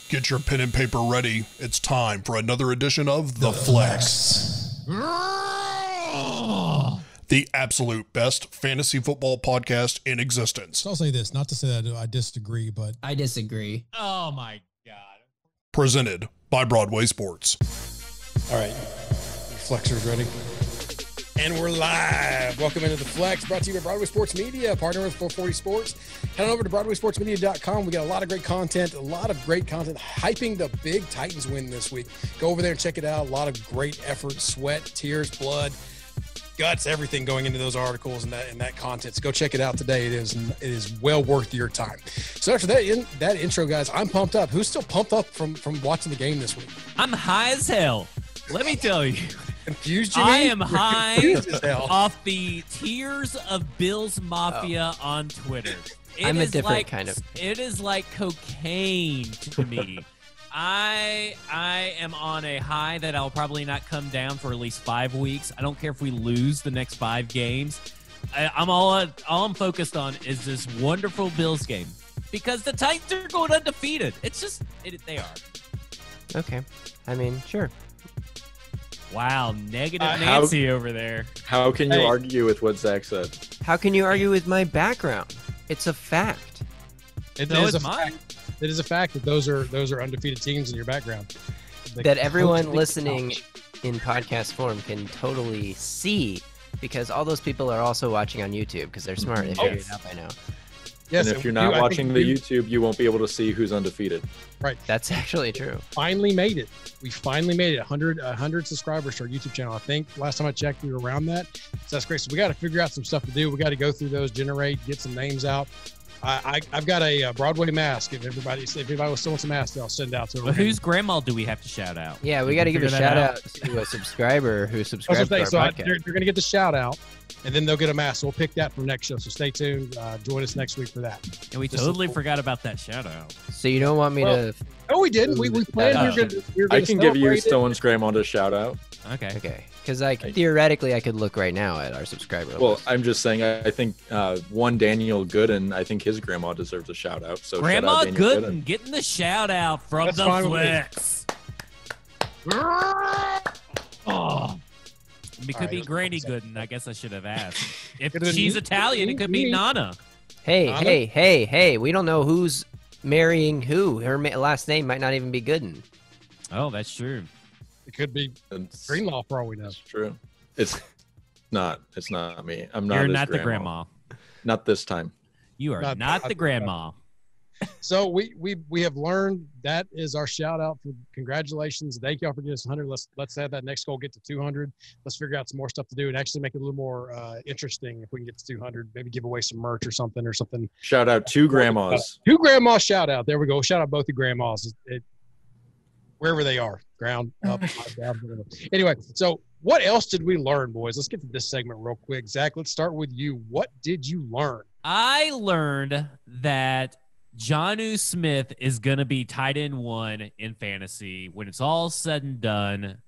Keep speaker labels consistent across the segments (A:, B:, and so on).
A: Get your pen and paper ready. It's time for another edition of The Flex. The absolute best fantasy football podcast in existence.
B: So I'll say this, not to say that I disagree, but...
C: I disagree.
D: Oh, my God.
A: Presented by Broadway Sports.
E: All right, Flexers ready? And we're live. Welcome into The Flex, brought to you by Broadway Sports Media, partner with 440 Sports. Head on over to BroadwaySportsMedia.com. We got a lot of great content, hyping the big Titans win this week. Go over there and check it out. A lot of great effort, sweat, tears, blood, guts, everything going into those articles and that content. So go check it out today. It is well worth your time. So after that intro, guys, I'm pumped up. Who's still pumped up from watching the game this week?
D: I'm high as hell. Let me tell you.
E: Confused, Jimmy?
D: I am high
E: Confused as hell.
D: off the tears of Bills Mafia on Twitter.
C: I'm a different kind of.
D: It is like cocaine to me. I am on a high that I'll probably not come down for at least 5 weeks. I don't care if we lose the next 5 games. All I'm focused on is this wonderful Bills game because the Titans are going undefeated. They are.
C: Okay. I mean, sure.
D: Wow, negative Nancy over there.
F: How can you argue with what Zach said?
C: How can you argue with my background? It's a fact.
E: It
D: So
E: is
D: is
E: a
D: mine.
E: fact. It is a fact that those are undefeated teams in your background.
C: That everyone listening in podcast form can totally see, because all those people are also watching on YouTube because they're smart. They figured it out by now.
E: Yes,
F: and if you're not watching the YouTube, you won't be able to see who's undefeated.
E: Right.
C: That's actually true.
E: Finally made it. We finally made it. 100 subscribers to our YouTube channel. I think last time I checked, we were around that. So that's great. So we got to figure out some stuff to do. We got to go through those, generate, get some names out. I've got a Broadway mask. If anybody still wants a mask, I'll send out to
D: Well, whose grandma do we have to shout out?
C: Yeah, we got to give a shout out to a subscriber who subscribed to our podcast.
E: They're going to get the shout out, and then they'll get a mask. So we'll pick that for next show. So stay tuned. Join us next week for that.
D: And we totally forgot about that shout out.
C: So you don't want me to...
E: No, we didn't. We planned. We were
F: I
E: gonna
F: can give you
E: celebrate it.
F: Stone's grandma to shout out.
D: Okay.
C: Because theoretically I could look right now at our subscriber
F: Well,
C: list.
F: I'm just saying, I think one Daniel Gooden, I think his grandma deserves a shout out. So
D: Grandma
F: shout out Daniel
D: Gooden getting the shout out from
E: That's
D: the
E: fine with me.
D: Flex. Oh. It could be Granny Gooden. I guess I should have asked. If
E: Could've been
D: she's
E: me.
D: Italian, it could be Nana.
C: Hey, we don't know who's marrying who. Her last name might not even be Gooden.
D: Oh, that's true.
E: It could be Greenlaw for all we know.
F: That's true. It's not me. I'm not.
D: You're
F: his
D: not the grandma.
F: Not this time.
D: You are
E: Not
D: not the
E: the
D: grandma.
E: So we have learned that is our shout out for congratulations. Thank y'all for getting us 100. Let's have that next goal get to 200. Let's figure out some more stuff to do and actually make it a little more interesting. If we can get to 200, maybe give away some merch or something.
F: Shout out 2 grandmas.
E: 2 grandmas shout out. There we go. Shout out both the grandmas. Wherever they are, ground up, down. Anyway, so what else did we learn, boys? Let's get to this segment real quick. Zach, let's start with you. What did you learn?
D: I learned that Jonnu Smith is going to be tight end 1 in fantasy when it's all said and done.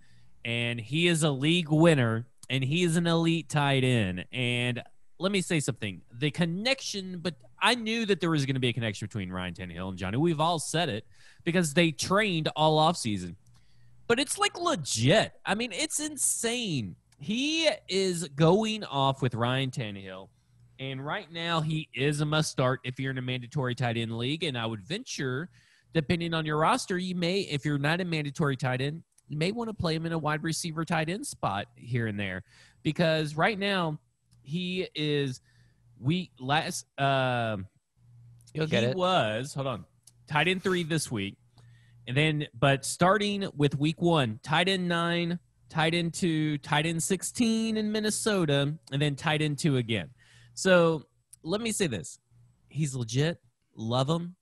D: And he is a league winner, and he is an elite tight end. And let me say something. The connection, but I knew that there was going to be a connection between Ryan Tannehill and Jonnu. We've all said it because they trained all offseason. But it's like legit. I mean, it's insane. He is going off with Ryan Tannehill. And right now, he is a must-start if you're in a mandatory tight end league. And I would venture, depending on your roster, you may, if you're not a mandatory tight end, you may want to play him in a wide receiver tight end spot here and there. Because right now, he is tight end 3 this week. And then, but starting with week 1, tight end 9, tight end 2, tight end 16 in Minnesota, and then tight end 2 again. So let me say this. He's legit. Love him.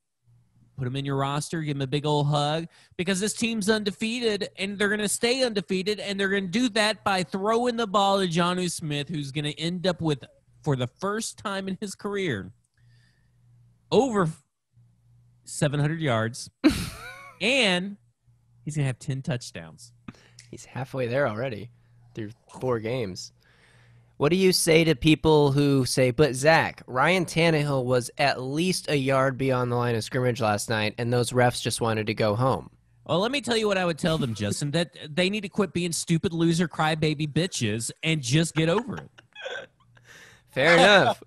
D: Put him in your roster. Give him a big old hug because this team's undefeated, and they're going to stay undefeated, and they're going to do that by throwing the ball to Jonnu Smith, who's going to end up with, for the first time in his career, over 700 yards, and he's going to have 10 touchdowns.
C: He's halfway there already through 4 games. What do you say to people who say, but Zach, Ryan Tannehill was at least a yard beyond the line of scrimmage last night, and those refs just wanted to go home?
D: Well, let me tell you what I would tell them, Justin, that they need to quit being stupid loser crybaby bitches and just get over it.
C: Fair enough.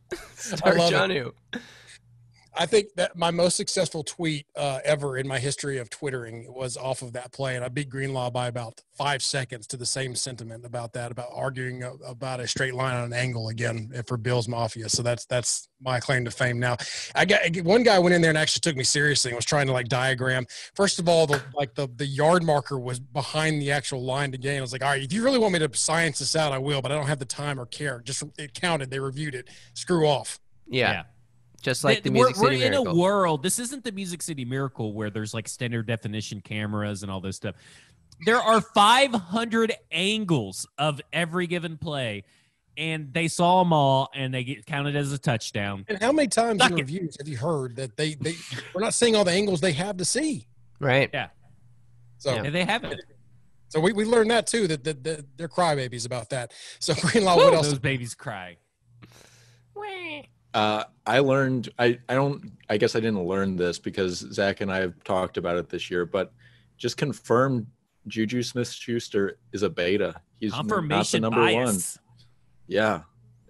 E: I love
C: Janu.
E: I think that my most successful tweet ever in my history of Twittering was off of that play, and I beat Greenlaw by about 5 seconds to the same sentiment about that, about arguing about a straight line on an angle again for Bills Mafia. So that's my claim to fame. Now, one guy went in there and actually took me seriously and was trying to like diagram. First of all, the yard marker was behind the actual line to gain. I was like, all right, if you really want me to science this out, I will, but I don't have the time or care. Just it counted. They reviewed it. Screw off.
C: Yeah. Just like the Music City Miracle.
D: We're in a world. This isn't the Music City Miracle where there's like standard definition cameras and all this stuff. There are 500 angles of every given play, and they saw them all, and they get counted as a touchdown.
E: And how many times in reviews have you heard that we're not seeing all the angles they have to see?
C: Right.
D: Yeah.
E: So
D: yeah, they haven't.
E: So we learned that too, that they're crybabies about that. So Greenlaw, what else?
D: Those babies cry.
F: I learned, I guess I didn't learn this because Zach and I have talked about it this year, but just confirmed Juju Smith-Schuster is a beta. He's not the number
D: bias.
F: 1. Yeah.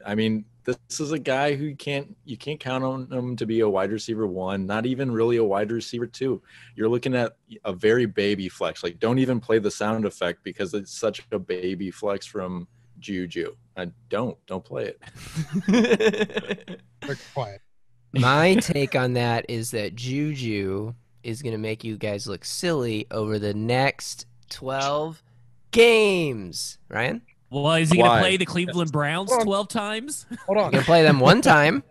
F: I mean, this is a guy who you can't count on him to be a wide receiver 1, not even really a wide receiver 2. You're looking at a very baby flex. Like, don't even play the sound effect because it's such a baby flex from Juju. Don't play it.
E: They're quiet.
C: My take on that is that Juju is going to make you guys look silly over the next 12 games. Ryan?
D: Well, is he going to play the Cleveland Browns 12 times?
E: Hold on.
C: He's going to play them one time,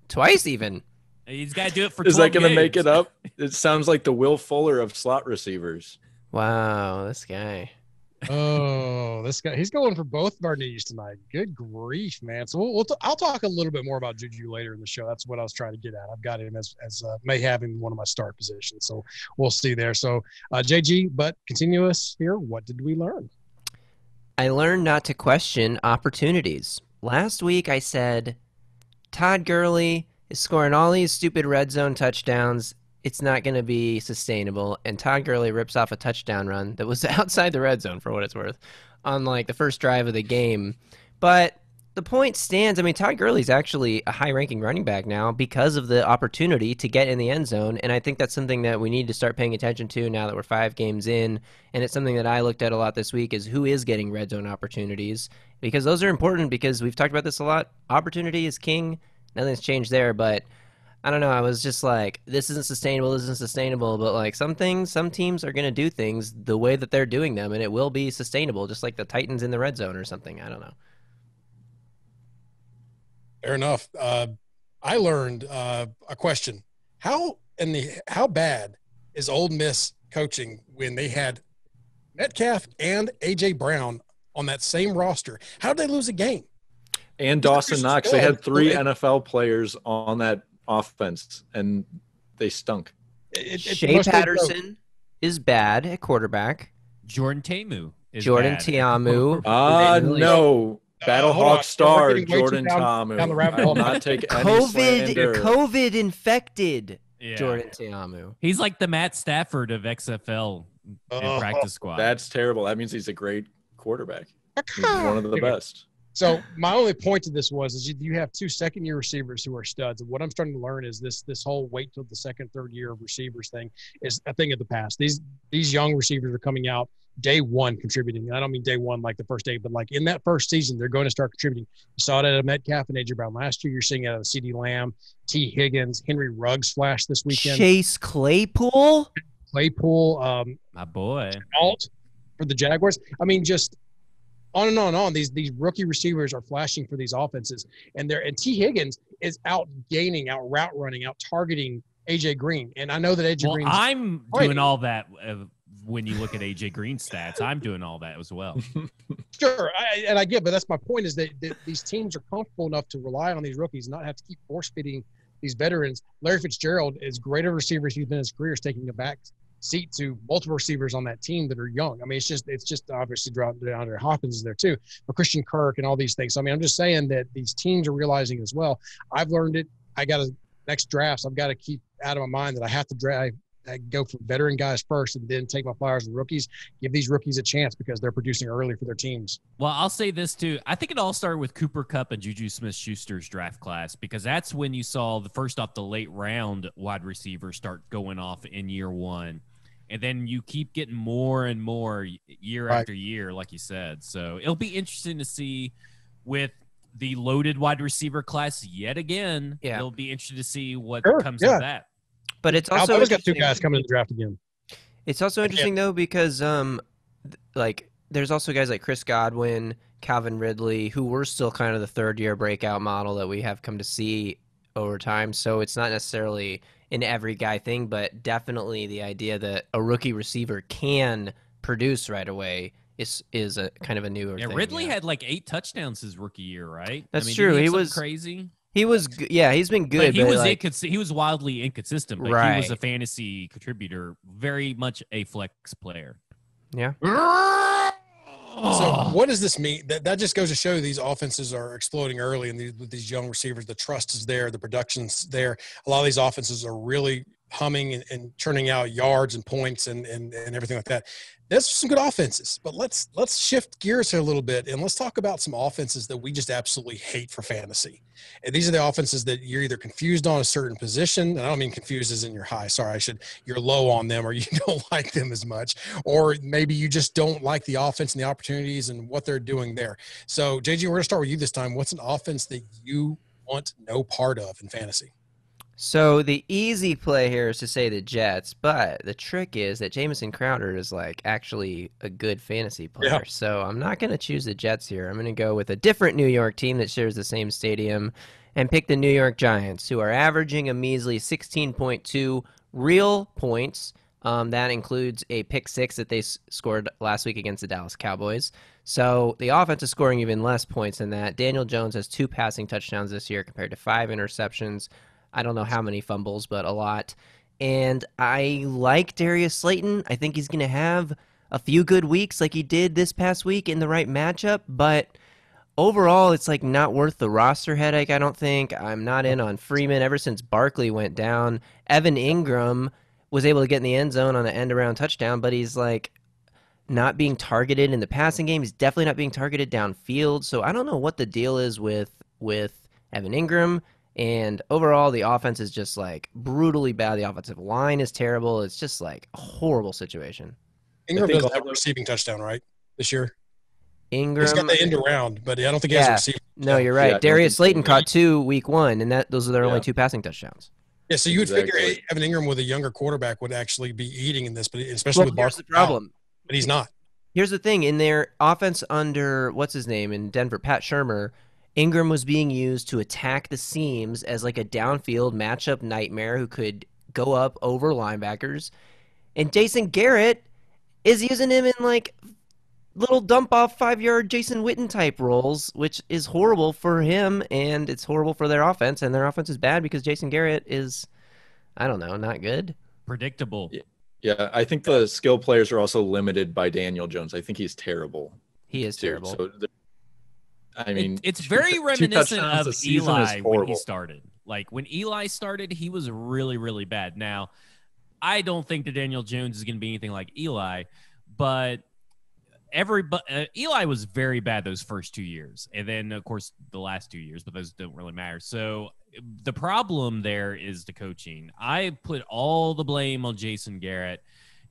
C: twice even.
D: He's got to do it for 12
F: Is that going to
D: games.
F: make it up? It sounds like the Will Fuller of slot receivers.
C: Wow, this guy.
E: Oh, this guy, he's going for both of our knees tonight. Good grief, man. So I'll talk a little bit more about Juju later in the show. That's what I was trying to get at. I've got him as may have him in one of my start positions. So we'll see there. So JG, but continuous here. What did we learn?
C: I learned not to question opportunities. Last week I said Todd Gurley is scoring all these stupid red zone touchdowns. It's not going to be sustainable. And Todd Gurley rips off a touchdown run that was outside the red zone, for what it's worth, on like the first drive of the game. But the point stands. I mean, Todd Gurley's actually a high-ranking running back now because of the opportunity to get in the end zone. And I think that's something that we need to start paying attention to now that we're 5 games in. And it's something that I looked at a lot this week is who is getting red zone opportunities, because those are important because we've talked about this a lot. Opportunity is king. Nothing's changed there, but I don't know. I was just like, this isn't sustainable. But like some teams are going to do things the way that they're doing them, and it will be sustainable, just like the Titans in the red zone or something. I don't know.
E: Fair enough. I learned a question. How bad is Ole Miss coaching when they had Metcalf and A.J. Brown on that same roster? How did they lose a game?
F: And Dawson Knox. They had 3 NFL players on that offense, and they stunk.
C: Shea Patterson is bad at quarterback.
D: Jordan Ta'amu is
C: Jordan
D: bad.
C: Ta'amu.
F: No. Battlehawk star
E: We're getting way too
F: Jordan
E: down the
F: Ta'amu.
E: rabbit
F: I
E: hole.
F: will not take any slander.
C: COVID infected
D: Yeah.
C: Jordan Ta'amu.
D: He's like the Matt Stafford of XFL in practice squad.
F: That's terrible. That means he's a great quarterback. He's one of the best.
E: So my only point to this is you have 2 second-year receivers who are studs. And what I'm starting to learn is this whole wait till the second, third year of receivers thing is a thing of the past. These young receivers are coming out day one contributing. And I don't mean day one like the first day, but like in that first season, they're going to start contributing. You saw it out of Metcalf and A.J. Brown last year. You're seeing it out of CeeDee Lamb, T. Higgins, Henry Ruggs flash this weekend.
C: Chase Claypool,
D: my boy.
E: Alt for the Jaguars. I mean, just on and on and on. These rookie receivers are flashing for these offenses, and T. Higgins is out gaining, out route running, out targeting AJ Green. And I know that AJ Green.
D: I'm doing all that. When you look at AJ Green's stats, I'm doing all that as well.
E: Sure, I get, but that's my point is that these teams are comfortable enough to rely on these rookies, and not have to keep force feeding these veterans. Larry Fitzgerald, as great a receiver as he's been in his career, is taking a back seat to multiple receivers on that team that are young. I mean, it's just obviously DeAndre Hopkins is there too, but Christian Kirk and all these things. So, I mean, I'm just saying that these teams are realizing as well. I've learned it. Next drafts, I've got to keep out of my mind that I have to I go for veteran guys first and then take my flowers with rookies. Give these rookies a chance because they're producing early for their teams.
D: Well, I'll say this too. I think it all started with Cooper Kupp and Juju Smith-Schuster's draft class, because that's when you saw the late round wide receivers start going off in year one. And then you keep getting more and more year after year, like you said. So it'll be interesting to see with the loaded wide receiver class yet again. Yeah. It'll be interesting to see what comes of that.
C: But it's also
E: Alabama's got two guys coming in the draft again.
C: It's also interesting though, because like there's also guys like Chris Godwin, Calvin Ridley, who were still kind of the third-year breakout model that we have come to see over time. So it's not necessarily an every guy thing, but definitely the idea that a rookie receiver can produce right away is a kind of a newer thing.
D: Ridley had like 8 touchdowns his rookie year, right?
C: That's true. He was
D: crazy.
C: He was, he's been good.
D: But he was wildly inconsistent, but he was a fantasy contributor, very much a flex player.
C: Yeah.
E: So what does this mean? That just goes to show these offenses are exploding early, and with these young receivers, the trust is there, the production's there. A lot of these offenses are really humming and churning out yards and points and everything like that. There's some good offenses, but let's shift gears here a little bit and let's talk about some offenses that we just absolutely hate for fantasy. And these are the offenses that you're either confused on a certain position, and I don't mean confused as in you're high. Sorry, you're low on them, or you don't like them as much, or maybe you just don't like the offense and the opportunities and what they're doing there. So, JG, we're going to start with you this time. What's an offense that you want no part of in fantasy?
C: So the easy play here is to say the Jets, but the trick is that Jamison Crowder is like actually a good fantasy player. Yeah. So I'm not going to choose the Jets here. I'm going to go with a different New York team that shares the same stadium and pick the New York Giants, who are averaging a measly 16.2 real points. That includes a pick 6 that they scored last week against the Dallas Cowboys. So the offense is scoring even less points than that. Daniel Jones has 2 passing touchdowns this year compared to 5 interceptions. I don't know how many fumbles, but a lot. And I like Darius Slayton. I think he's going to have a few good weeks like he did this past week in the right matchup. But overall, it's like not worth the roster headache, I don't think. I'm not in on Freeman ever since Barkley went down. Evan Ingram was able to get in the end zone on an end-around touchdown, but he's like not being targeted in the passing game. He's definitely not being targeted downfield. So I don't know what the deal is with Evan Ingram. And overall, the offense is just like brutally bad. The offensive line is terrible. It's just like a horrible situation.
E: Ingram doesn't have a receiving touchdown, right, this year?
C: Ingram.
E: He's got the end around, but I don't think he has a receiving touchdown.
C: No, you're right. Darius Slayton caught 2 week 1, and those are their only 2 passing touchdowns.
E: Yeah, so you would figure Evan Ingram with a younger quarterback would actually be eating in this, but especially with Barkley.
C: Here's the problem.
E: But he's not.
C: Here's the thing. In their offense under, what's his name, in Denver, Pat Shurmur, Ingram was being used to attack the seams as like a downfield matchup nightmare who could go up over linebackers. And Jason Garrett is using him in like little dump-off 5-yard Jason Witten type roles, which is horrible for him, and it's horrible for their offense. And their offense is bad because Jason Garrett is, I don't know, not good.
D: Predictable.
F: Yeah, I think the skill players are also limited by Daniel Jones. I think he's terrible.
C: He is terrible.
F: So I mean,
D: it's very reminiscent of Eli when he started. Like when Eli started, he was really, really bad. Now, I don't think that Daniel Jones is going to be anything like Eli, but Eli was very bad those first 2 years, and then of course the last 2 years, but those don't really matter. So the problem there is the coaching. I put all the blame on Jason Garrett.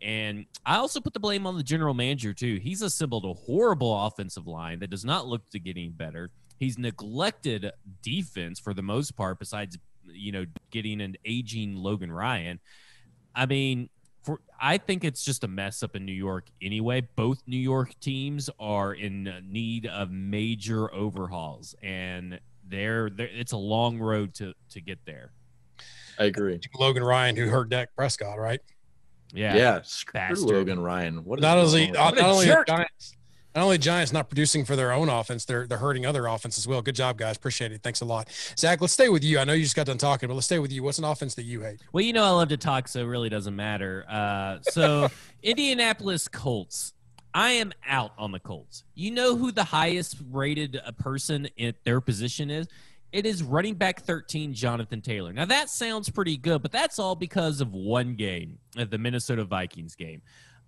D: And I also put the blame on the general manager, too. He's assembled a horrible offensive line that does not look to get any better. He's neglected defense for the most part, besides, getting an aging Logan Ryan. I mean, I think it's just a mess up in New York anyway. Both New York teams are in need of major overhauls, and it's a long road to get there.
F: I agree.
E: Logan Ryan, who hurt Dak Prescott, right?
F: Yeah. Screw Logan Ryan.
E: Not only the Giants, Not only Giants not producing for their own offense, they're hurting other offense as well. Good job, guys. Appreciate it. Thanks a lot. Zach, let's stay with you. I know you just got done talking, but let's stay with you. What's an offense that you hate?
D: Well, I love to talk, so it really doesn't matter. So Indianapolis Colts. I am out on the Colts. You know who the highest rated person in their position is? It is running back 13, Jonathan Taylor. Now, that sounds pretty good, but that's all because of one game, the Minnesota Vikings game.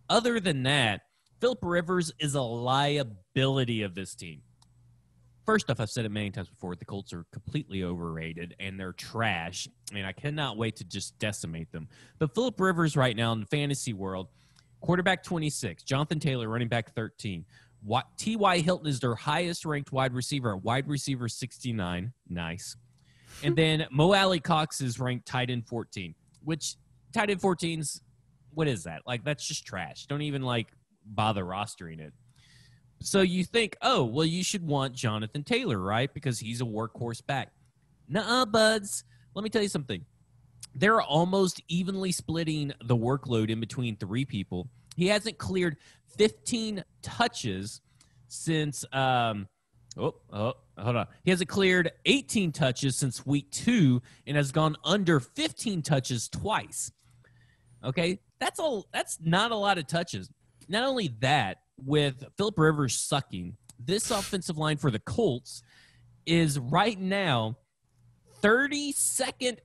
D: Other than that, Philip Rivers is a liability of this team. First off, I've said it many times before, the Colts are completely overrated, and they're trash. I mean, I cannot wait to just decimate them. But Philip Rivers right now in the fantasy world, quarterback 26, Jonathan Taylor, running back 13. T.Y. Hilton is their highest-ranked wide receiver at wide receiver 69. Nice. And then Mo Alley Cox is ranked tight end 14, which tight end 14's, what is that? Like, that's just trash. Don't even, bother rostering it. So you think, oh, well, you should want Jonathan Taylor, right? Because he's a workhorse back. Nuh-uh, buds. Let me tell you something. They're almost evenly splitting the workload in between three people. He hasn't cleared 15 touches since hold on. He hasn't cleared 18 touches since week 2 and has gone under 15 touches twice. Okay? That's not a lot of touches. Not only that, with Philip Rivers sucking, this offensive line for the Colts is right now 32nd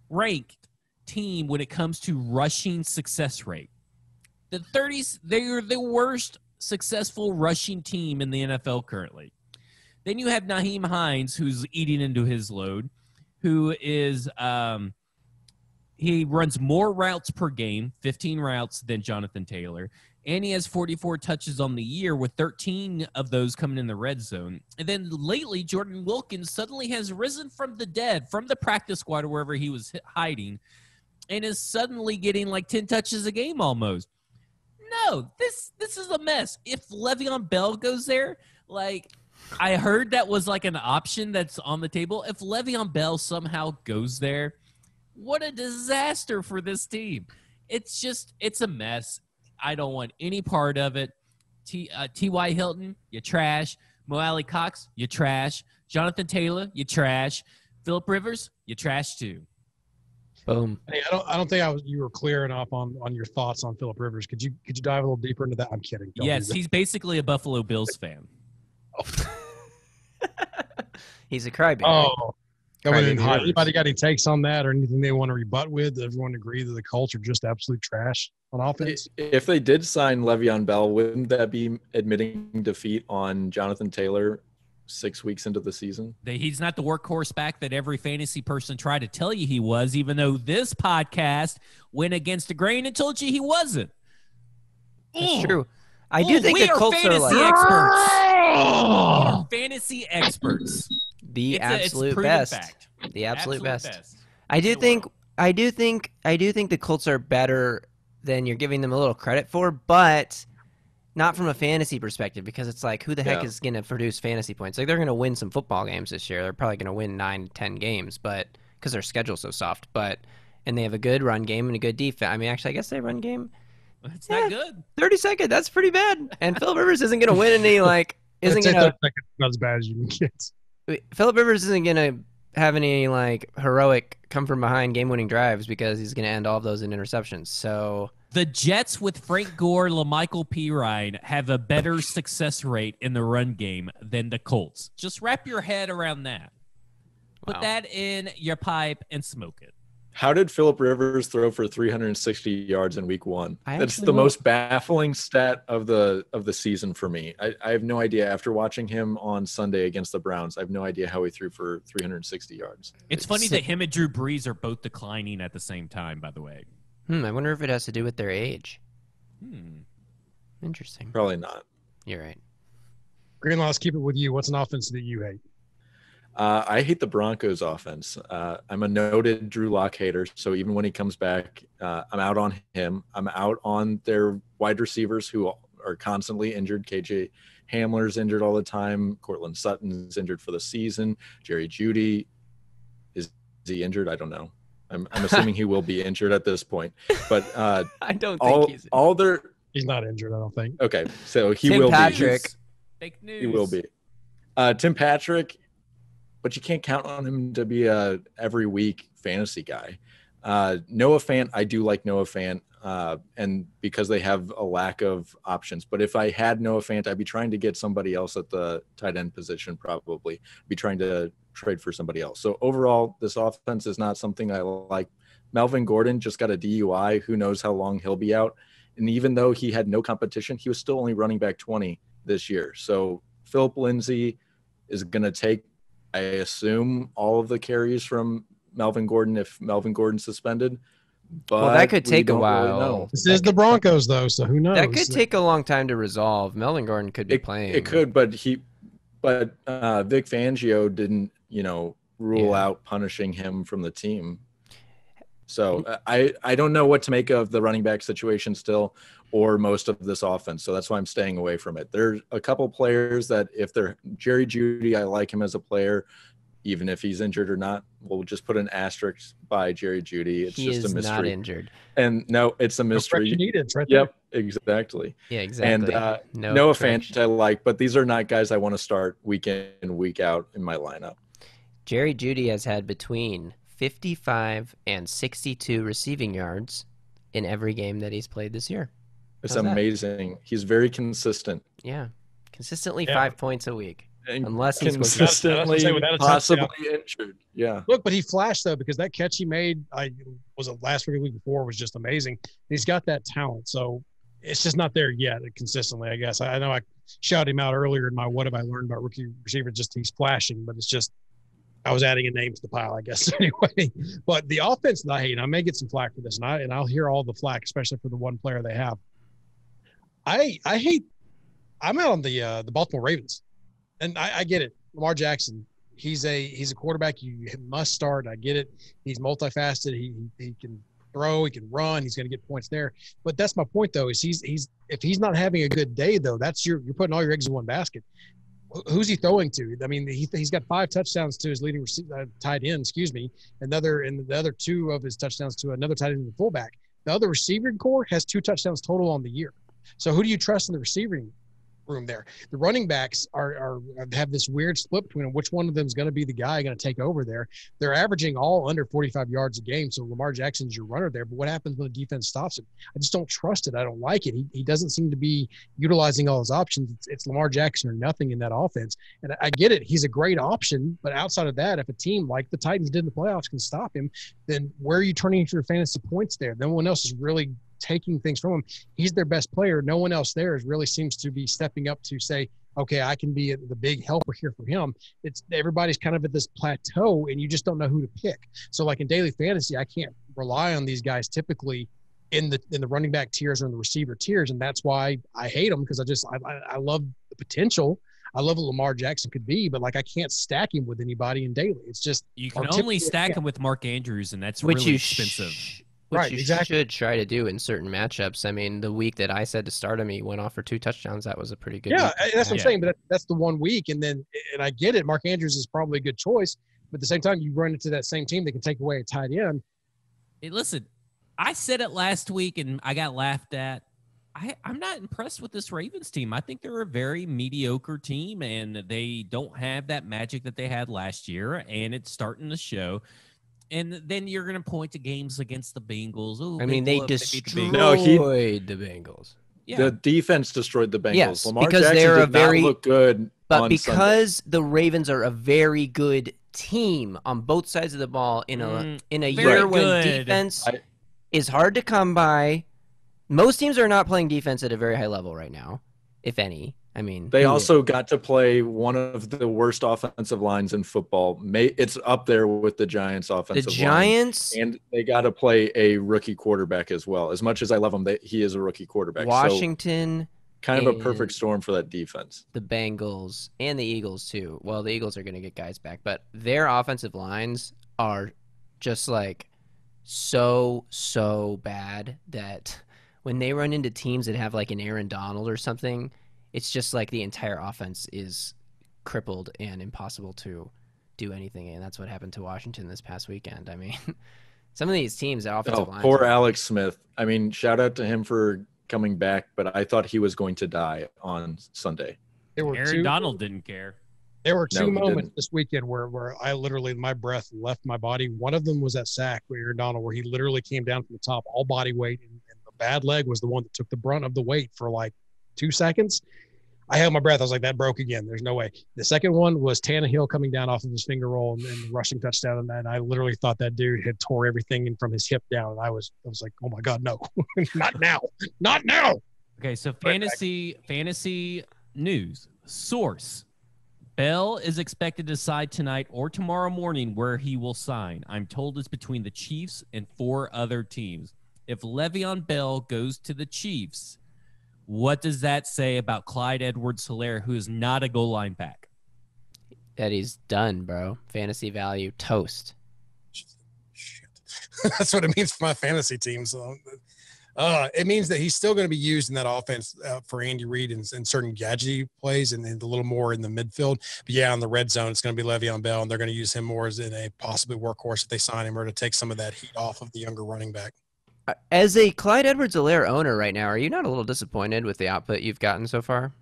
D: ranked team when it comes to rushing success rate. They're the worst successful rushing team in the NFL currently. Then you have Nyheim Hines, who's eating into his load, who is he runs more routes per game, 15 routes, than Jonathan Taylor. And he has 44 touches on the year, with 13 of those coming in the red zone. And then lately, Jordan Wilkins suddenly has risen from the dead, from the practice squad or wherever he was hiding, and is suddenly getting 10 touches a game almost. No, this is a mess. If Le'Veon Bell goes there, I heard that was an option that's on the table. If Le'Veon Bell somehow goes there, what a disaster for this team. It's a mess. I don't want any part of it. T.Y. Hilton, you trash. Mo Alley Cox, you trash. Jonathan Taylor, you trash. Philip Rivers, you trash too.
C: Boom.
E: Hey, I don't think you were clear enough on your thoughts on Philip Rivers. Could you dive a little deeper into that? I'm kidding.
D: Yes, he's basically a Buffalo Bills fan.
C: He's a crybaby.
E: Oh. Anybody got any takes on that or anything they want to rebut with? Does everyone agree that the Colts are just absolute trash on offense?
F: If they did sign Le'Veon Bell, wouldn't that be admitting defeat on Jonathan Taylor 6 weeks into the season?
D: He's not the workhorse back that every fantasy person tried to tell you he was, even though this podcast went against the grain and told you he wasn't.
C: That's true. I do think the Colts are
D: experts. We are fantasy experts.
C: The absolute best.
D: Fact.
C: The absolute best. I do think the Colts are better than you're giving them a little credit for, but not from a fantasy perspective, because it's who the heck is going to produce fantasy points? They're going to win some football games this year. They're probably going to win 9-10 games, but because their schedule's so soft. And they have a good run game and a good defense. I mean, actually, I guess they run game.
D: It's not good.
C: 32nd. That's pretty bad. And Philip Rivers isn't going to win any isn't going to.
E: Not as bad as you can get.
C: Philip Rivers isn't going to have any heroic come from behind game-winning drives, because he's going to end all of those in interceptions. So
D: the Jets with Frank Gore, LaMichael Pirine have a better success rate in the run game than the Colts. Just wrap your head around that. Put that in your pipe and smoke it.
F: How did Philip Rivers throw for 360 yards in week 1? That's the most baffling stat of the season for me. I have no idea. After watching him on Sunday against the Browns, I have no idea how he threw for 360 yards.
D: It's funny that him and Drew Brees are both declining at the same time, by the way.
C: I wonder if it has to do with their age. Interesting.
F: Probably not.
C: You're right.
E: Greenlaw, let's keep it with you. What's an offense that you hate?
F: I hate the Broncos offense. I'm a noted Drew Lock hater, so even when he comes back, I'm out on him. I'm out on their wide receivers who are constantly injured. KJ Hamler's injured all the time. Cortland Sutton's injured for the season. Jerry Jeudy, is he injured? I don't know. I'm assuming he will be injured at this point. But
C: I don't think he's
F: all their
E: He's not injured, I don't think.
F: Okay, so he
C: Tim
F: will
C: Patrick.
F: be.
D: Fake news.
F: He will be. Tim Patrick, but you can't count on him to be a every week fantasy guy. Noah Fant, I do like Noah Fant, and because they have a lack of options. But if I had Noah Fant, I'd be trying to get somebody else at the tight end position, probably. Be trying to trade for somebody else. So overall, this offense is not something I like. Melvin Gordon just got a DUI. Who knows how long he'll be out. And even though he had no competition, he was still only running back 20 this year. So Philip Lindsay is going to take, I assume, all of the carries from Melvin Gordon if Melvin Gordon's suspended. But
C: Well, that could
F: we
C: take a
F: don't really
C: while.
F: know.
E: This is the Broncos, though, so who knows?
C: That could take a long time to resolve. Melvin Gordon could be playing.
F: It could, but Vic Fangio didn't, rule out punishing him from the team. So I don't know what to make of the running back situation still, or most of this offense. So that's why I'm staying away from it. There's a couple players that if they're Jerry Jeudy, I like him as a player, even if he's injured or not. We'll just put an asterisk by Jerry Jeudy. It's just a mystery. He is not
C: injured.
F: And no, it's a mystery.
E: It's right there.
F: Yep, exactly.
C: Yeah, exactly.
F: And Noah Fant I like, but these are not guys I want to start week in and week out in my lineup.
C: Jerry Jeudy has had between 55 and 62 receiving yards in every game that he's played this year.
F: It's amazing. He's very consistent.
C: Yeah. Consistently 5 points a week.
F: And
C: unless he's
F: consistently possibly injured. Yeah.
E: Look, but he flashed, though, because that catch he made, was it last week or the week before, was just amazing. He's got that talent. So it's just not there yet consistently, I guess. I know I shouted him out earlier in my what have I learned about rookie receiver, just he's flashing, but it's just I was adding a name to the pile, I guess, anyway. But the offense that I hate, I may get some flack for this, and I'll hear all the flack, especially for the one player they have. I'm out on the Baltimore Ravens, and I get it. Lamar Jackson, he's a quarterback you must start. I get it. He's multifaceted. He can throw, he can run. He's going to get points there. But that's my point, though, is if he's not having a good day, though, that's you're putting all your eggs in one basket. Who's he throwing to? I mean, he's got 5 touchdowns to his leading tight end, and the other 2 of his touchdowns to another tight end and fullback. The other receiving core has 2 touchdowns total on the year. So who do you trust in the receiving room there? The running backs have this weird split between them. Which one of them is going to be the guy going to take over there? They're averaging all under 45 yards a game. So Lamar Jackson's your runner there. But what happens when the defense stops him? I just don't trust it. I don't like it. He doesn't seem to be utilizing all his options. It's Lamar Jackson or nothing in that offense. And I get it. He's a great option. But outside of that, if a team like the Titans did in the playoffs can stop him, then where are you turning into your fantasy points there? No one else is really taking things from him. He's their best player. No one else there really seems to be stepping up to say, okay, I can be the big helper here for him. It's everybody's kind of at this plateau and you just don't know who to pick. So like in daily fantasy, I can't rely on these guys typically in the running back tiers or in the receiver tiers. And that's why I hate them, because I love the potential. I love what Lamar Jackson could be, but I can't stack him with anybody in daily. It's just
D: you can only stack him with Mark Andrews, and that's really expensive.
C: Which you should try to do in certain matchups. I mean, the week that I said to start him, he went off for 2 touchdowns. That was a pretty good week.
E: That's what I'm saying. But that's the one week. And I get it. Mark Andrews is probably a good choice. But at the same time, you run into that same team that can take away a tight end.
D: Hey, listen, I said it last week, and I got laughed at. I'm not impressed with this Ravens team. I think they're a very mediocre team, and they don't have that magic that they had last year, and it's starting to show. And then you're going to point to games against the Bengals. Ooh,
C: I mean, they destroyed the Bengals.
F: Yeah. The defense destroyed the Bengals.
C: Yes,
F: Lamar
C: because
F: Jackson
C: they're
F: did not look good.
C: But because the Ravens are a very good team on both sides of the ball in a year when defense is hard to come by, most teams are not playing defense at a very high level right now, if any. I mean,
F: they also got to play one of the worst offensive lines in football. It's up there with the Giants' offensive line.
C: The Giants,
F: and they got to play a rookie quarterback as well. As much as I love him, he is a rookie quarterback.
C: Washington,
F: so kind of a perfect storm for that defense.
C: The Bengals and the Eagles too. Well, the Eagles are going to get guys back, but their offensive lines are just so bad that when they run into teams that have an Aaron Donald or something, it's just the entire offense is crippled and impossible to do anything. And that's what happened to Washington this past weekend. I mean, some of these teams, the offensive line.
F: Poor Alex Smith. I mean, shout out to him for coming back, but I thought he was going to die on Sunday.
E: There were
D: Aaron Donald didn't care.
E: There were
F: No,
E: two
F: he
E: moments
F: didn't.
E: this weekend where I literally, my breath left my body. One of them was that sack with Aaron Donald, where he literally came down from the top, all body weight, and the bad leg was the one that took the brunt of the weight for like 2 seconds. I held my breath. I was like, that broke again. There's no way. The second one was Tannehill coming down off of his finger roll and the rushing touchdown. And I literally thought that dude had tore everything in from his hip down. And I was like, oh my God, no, not now, not now.
D: Okay, so fantasy news source. Bell is expected to decide tonight or tomorrow morning where he will sign. I'm told it's between the Chiefs and 4 other teams. If Le'Veon Bell goes to the Chiefs, what does that say about Clyde Edwards-Helaire, who is not a goal line back?
C: That he's done, bro. Fantasy value toast.
E: Shit. That's what it means for my fantasy team. So it means that he's still going to be used in that offense for Andy Reid and certain gadgety plays and a little more in the midfield. But yeah, in the red zone, it's going to be Le'Veon Bell, and they're going to use him more as in a possibly workhorse if they sign him, or to take some of that heat off of the younger running back.
C: As a Clyde Edwards-Helaire owner right now, are you not a little disappointed with the output you've gotten so far?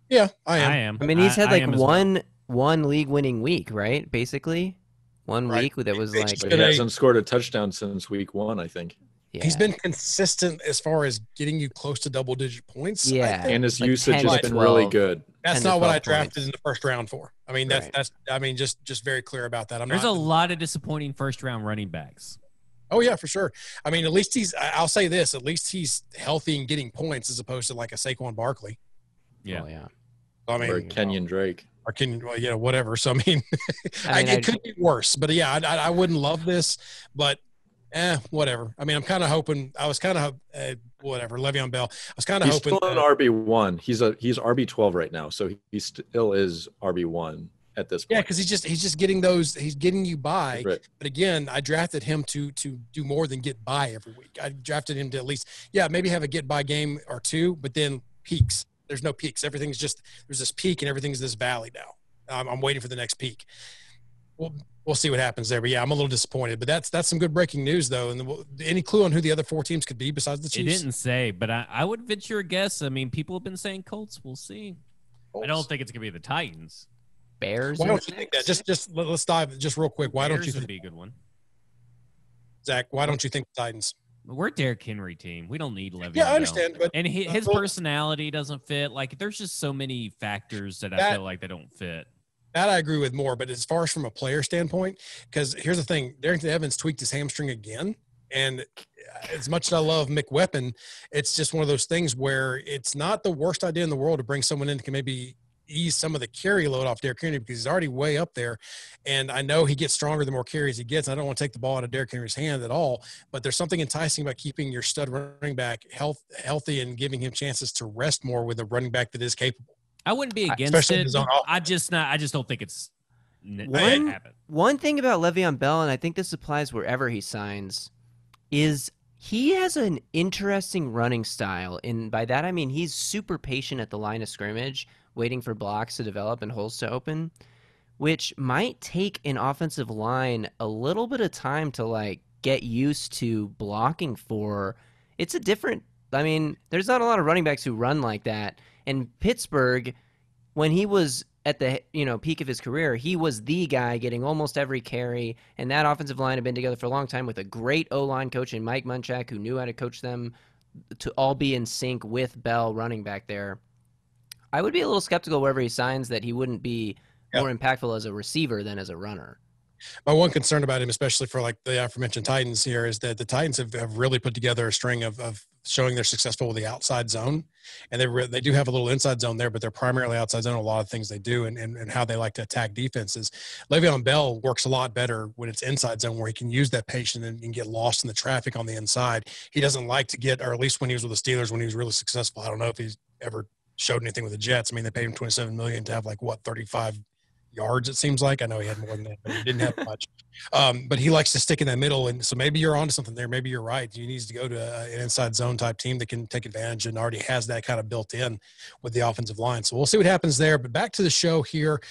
E: Yeah, I am.
C: I mean, he's had like
D: am as well.
C: one league-winning week, right? Basically, one
E: Right.
C: week that was like,
F: But he hasn't scored a touchdown since week 1, I think.
C: yeah.
E: He's been consistent as far as getting you close to double-digit points. I
C: Yeah.
E: think.
F: And his
C: Like
F: usage
C: 10
F: has
C: to
F: been really
C: 12.
F: good.
E: That's
C: 10 to
E: not what I
C: 12
E: drafted
C: points.
E: in the first round for. I mean,
C: Right.
E: just very clear about that.
D: There's a lot of disappointing first-round running backs.
E: Oh yeah, for sure. I mean, at least I'll say this, at least he's healthy and getting points as opposed to like a Saquon Barkley.
D: Yeah.
C: Oh, yeah.
E: I mean,
F: Or Kenyon Drake.
E: or whatever. So, I mean,
C: I mean,
E: it could be worse, but yeah, I wouldn't love this, but whatever. I mean, I'm kind of hoping, whatever, Le'Veon Bell. I was kind of
F: He's
E: hoping.
F: still an RB1. He's RB12 right now, so he still is RB1 at this point.
E: Yeah, because he's just getting those. He's getting you by.
F: Right.
E: But again, I drafted him to do more than get by every week. I drafted him to at least, maybe have a get by game or two, but then peaks. There's no peaks. Everything's just, there's this peak and everything's this valley now. I'm waiting for the next peak. We'll see what happens there. But yeah, I'm a little disappointed. But that's some good breaking news though. And any clue on who the other 4 teams could be besides the
D: It
E: Chiefs?
D: didn't say, but I would venture a guess. I mean, people have been saying Colts. We'll see. I don't think it's going to be the Titans.
C: Bears.
E: Why
C: in
E: don't
C: the
E: you think
C: mix?
E: that? Just let's dive just real quick. Why don't
D: Bears
E: you
D: would
E: think,
D: be a good one?
E: Zach? Why don't you think the Titans?
D: We're a Derrick Henry team. We don't need Le'Veon
E: Yeah, I
D: Bell.
E: understand, but
D: And his
E: well,
D: personality doesn't fit. Like, there's just so many factors that I
E: That-
D: feel like they don't fit.
E: that I agree with more. But as far as from a player standpoint, because here's the thing: Darrington Evans tweaked his hamstring again, and as much as I love McWeapon, it's just one of those things where it's not the worst idea in the world to bring someone in that can maybe ease some of the carry load off Derrick Henry, because he's already way up there. And I know he gets stronger the more carries he gets. I don't want to take the ball out of Derrick Henry's hand at all, but there's something enticing about keeping your stud running back healthy and giving him chances to rest more with a running back that is capable.
D: I wouldn't be against
E: Especially in
D: it.
E: his own offense.
D: I just don't think it's happen.
C: One thing about Le'Veon Bell, and I think this applies wherever he signs, is he has an interesting running style. And by that, I mean he's super patient at the line of scrimmage, waiting for blocks to develop and holes to open, which might take an offensive line a little bit of time to like get used to blocking for. It's a different, I mean, there's not a lot of running backs who run like that. And Pittsburgh, when he was at the peak of his career, he was the guy getting almost every carry, and that offensive line had been together for a long time with a great O-line coach in Mike Munchak, who knew how to coach them to all be in sync with Bell running back there. I would be a little skeptical wherever he signs that he wouldn't be more impactful as a receiver than as a runner.
E: My one concern about him, especially for like the aforementioned Titans here, is that the Titans have really put together a string of showing they're successful with the outside zone. And they do have a little inside zone there, but they're primarily outside zone in a lot of things they do and how they like to attack defenses. Le'Veon Bell works a lot better when it's inside zone, where he can use that patience and get lost in the traffic on the inside. He doesn't like to get, or at least when he was with the Steelers, when he was really successful. I don't know if he's ever showed anything with the Jets. I mean, they paid him $27 million to have 35 yards, it seems like. I know he had more than that, but he didn't have much. But he likes to stick in that middle, and so maybe you're onto something there. Maybe you're right. He needs to go to an inside zone type team that can take advantage and already has that kind of built in with the offensive line. So we'll see what happens there. But back to the show here,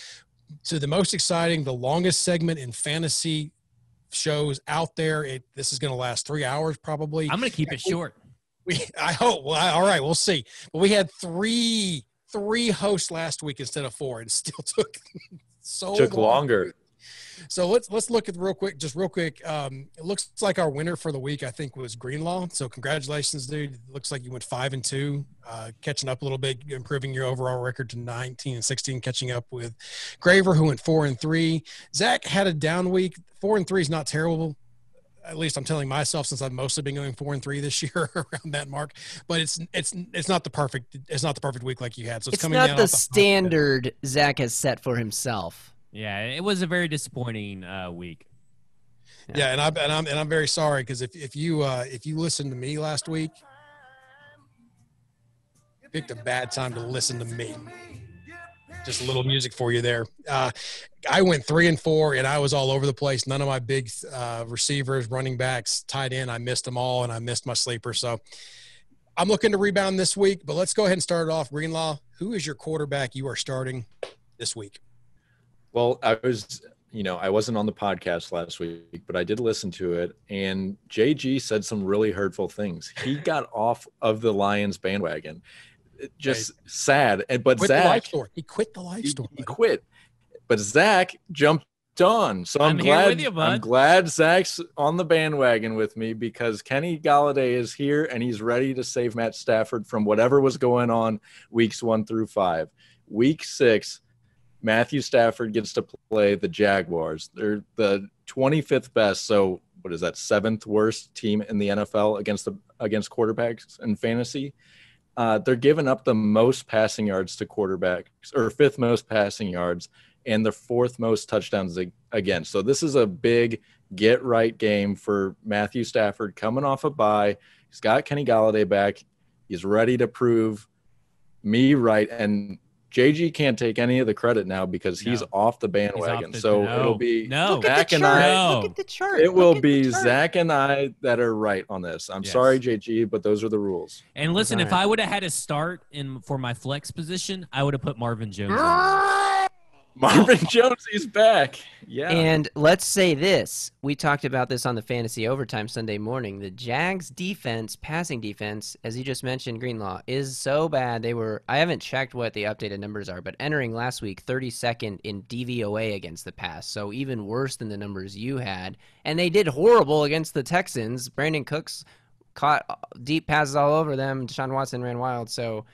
E: to the most exciting, the longest segment in fantasy shows out there. This is going to last 3 hours probably.
D: I'm going to keep it short.
E: I hope. Well, all right, we'll see. But we had three hosts last week instead of 4, and still took
F: Took longer.
E: So let's look at real quick. It looks like our winner for the week, I think, was Greenlaw. So congratulations, dude. It looks like you went 5-2, catching up a little bit, improving your overall record to 19-16, catching up with Graver, who went 4-3. Zach had a down week. 4-3 is not terrible. At least I'm telling myself, since I've mostly been going 4-3 this year around that mark. But it's not the perfect week like you had. So
C: it's
E: coming
C: not
E: down
C: the
E: off
C: standard Zach has set for himself.
D: Yeah, it was a very disappointing week.
E: Yeah, and I'm very sorry, because if you listened to me last week, you picked a bad time to listen to me. Just a little music for you there. I went 3-4, and I was all over the place. None of my big receivers, running backs, tight end, I missed them all, and I missed my sleeper. So I'm looking to rebound this week. But let's go ahead and start it off. Greenlaw, who is your quarterback you are starting this week?
F: Well, I wasn't on the podcast last week, but I did listen to it, and JG said some really hurtful things. He got off of the Lions bandwagon. Just sad. But Zach,
E: he quit the live store.
F: He quit. But Zach jumped on. So I'm
D: here
F: glad
D: with you, bud.
F: I'm glad Zach's on the bandwagon with me, because Kenny Galladay is here and he's ready to save Matt Stafford from whatever was going on weeks 1 through 5. Week 6, Matthew Stafford gets to play the Jaguars. They're the 25th best. So what is that, 7th worst team in the NFL against quarterbacks in fantasy? They're giving up the most passing yards to quarterbacks, or 5th most passing yards, and the 4th most touchdowns again. So this is a big get right game for Matthew Stafford, coming off a bye. He's got Kenny Galladay back. He's ready to prove me right. And JG can't take any of the credit now, because he's off the bandwagon. It'll be Zach and I.
C: Look at the chart.
F: It will be Zach and I that are right on this. I'm sorry, JG, but those are the rules.
D: And listen, if I would have had a start for my flex position, I would have put Marvin Jones in.
F: Marvin Jones, he's back. Yeah.
C: And let's say this. We talked about this on the Fantasy Overtime Sunday morning. The Jags defense, passing defense, as you just mentioned, Greenlaw, is so bad. I haven't checked what the updated numbers are, but entering last week, 32nd in DVOA against the pass. So even worse than the numbers you had. And they did horrible against the Texans. Brandon Cooks caught deep passes all over them. Deshaun Watson ran wild. So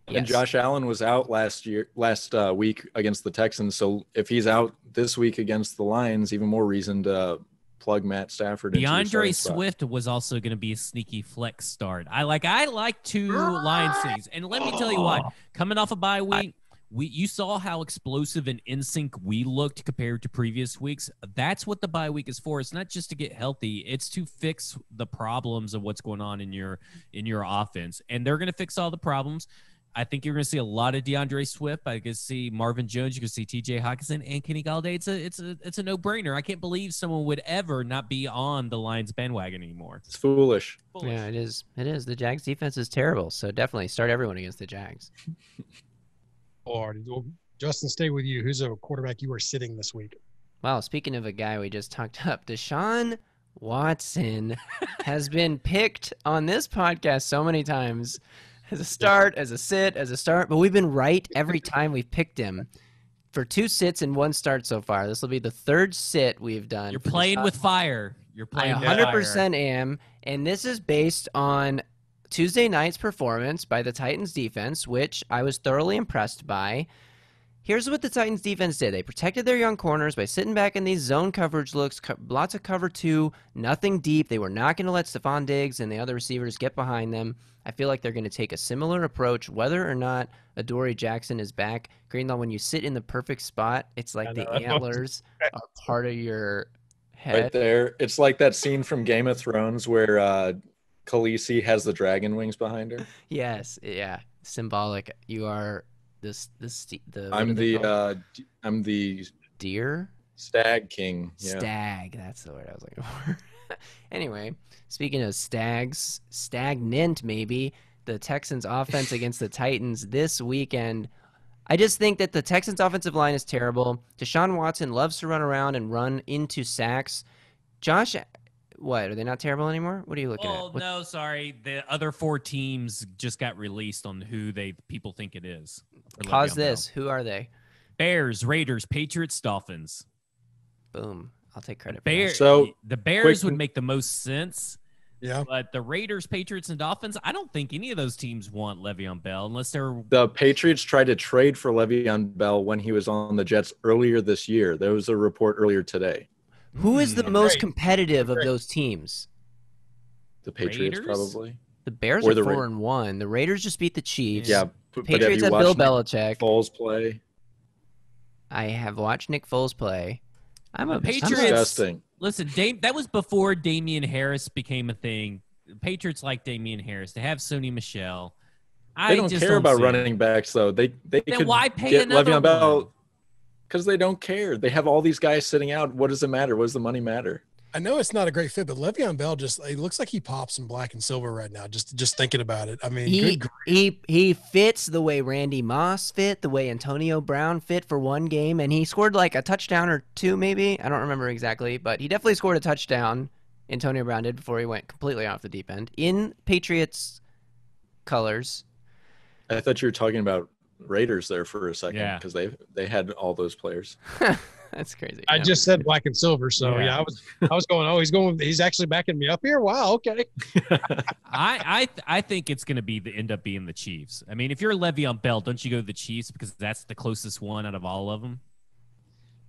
F: And Josh Allen was out last week against the Texans. So if he's out this week against the Lions, even more reason to plug Matt Stafford.
D: DeAndre Swift was also going to be a sneaky flex start. I like 2 Lions things. And let me tell you what, coming off a bye week, you saw how explosive and in sync we looked compared to previous weeks. That's what the bye week is for. It's not just to get healthy. It's to fix the problems of what's going on in your offense. And they're going to fix all the problems. I think you're going to see a lot of DeAndre Swift. I can see Marvin Jones. You can see T.J. Hockenson and Kenny Galladay. It's a no-brainer. I can't believe someone would ever not be on the Lions bandwagon anymore.
F: It's foolish.
C: Yeah, it is. It is. The Jags defense is terrible. So definitely start everyone against the Jags.
E: Lord, Justin, stay with you. Who's a quarterback you are sitting this week?
C: Wow, speaking of a guy we just talked up, Deshaun Watson has been picked on this podcast so many times. As a start, as a sit, as a start. But we've been right every time we've picked him. For 2 sits and 1 start so far. This will be the 3rd sit we've done.
D: You're playing with fire. You're playing
C: I
D: with
C: 100% am. And this is based on Tuesday night's performance by the Titans defense, which I was thoroughly impressed by. Here's what the Titans defense did. They protected their young corners by sitting back in these zone coverage looks, lots of cover 2, nothing deep. They were not going to let Stephon Diggs and the other receivers get behind them. I feel like they're going to take a similar approach, whether or not Adoree Jackson is back. Greenlaw, when you sit in the perfect spot, it's like the antlers are part of your head.
F: Right there. It's like that scene from Game of Thrones where Khaleesi has the dragon wings behind her.
C: Yes, yeah, symbolic. You are
F: I'm the
C: deer?
F: Stag King. Yeah.
C: Stag, that's the word I was looking for. Anyway, speaking of stags, stagnant maybe, the Texans offense against the Titans this weekend. I just think that the Texans offensive line is terrible. Deshaun Watson loves to run around and run into sacks. Josh What? Are they not terrible anymore? What are you looking
D: Oh
C: at? What-
D: no, sorry. The other 4 teams just got released on who people think it is. for
C: Pause
D: Le'Veon
C: this.
D: Bell.
C: Who are they?
D: Bears, Raiders, Patriots, Dolphins.
C: Boom. I'll take credit for
D: Bear,
C: that.
F: So,
D: the Bears
F: quick-
D: would make the most sense,
E: Yeah.
D: but the Raiders, Patriots, and Dolphins, I don't think any of those teams want Le'Veon Bell unless they're
F: The Patriots tried to trade for Le'Veon Bell when he was on the Jets earlier this year. There was a report earlier today.
C: Who is the most
E: Great.
C: competitive of
E: Great.
C: those teams?
F: The Patriots,
D: Raiders?
F: probably.
C: The Bears
F: Or
C: are
F: the
C: 4-1. The Raiders just beat the Chiefs.
F: Yeah, but have
C: Patriots
F: you
C: have Bill
F: watched Nick
C: Belichick.
F: Foles play?
C: I have watched Nick Foles play. I'm a
D: Patriots-
F: Disgusting.
D: Listen, that was before Damian Harris became a thing. The Patriots like Damian Harris. They have Sony Michelle.
F: They don't care about
D: see it.
F: running backs, though. They could
D: why pay
F: get
D: another
F: Le'Veon
D: one?
F: Bell because they don't care. They have all these guys sitting out. What does it matter? What does the money matter?
E: I know it's not a great fit, but Le'Veon Bell he looks like he pops in black and silver right now. Just thinking about it. I mean, good grief.
C: He fits the way Randy Moss fit, the way Antonio Brown fit for one game, and he scored like a touchdown or two, maybe. I don't remember exactly, but he definitely scored a touchdown. Antonio Brown did before he went completely off the deep end in Patriots colors.
F: I thought you were talking about Raiders there for a second
D: Yeah.
F: because they had all those players.
C: That's crazy.
E: I
C: No.
E: just said black and silver, so
D: Yeah.
E: I was going. Oh, he's actually backing me up here. Wow, okay.
D: I think it's going to end up being the Chiefs. I mean, if you're Le'Veon Bell, don't you go to the Chiefs because that's the closest one out of all of them?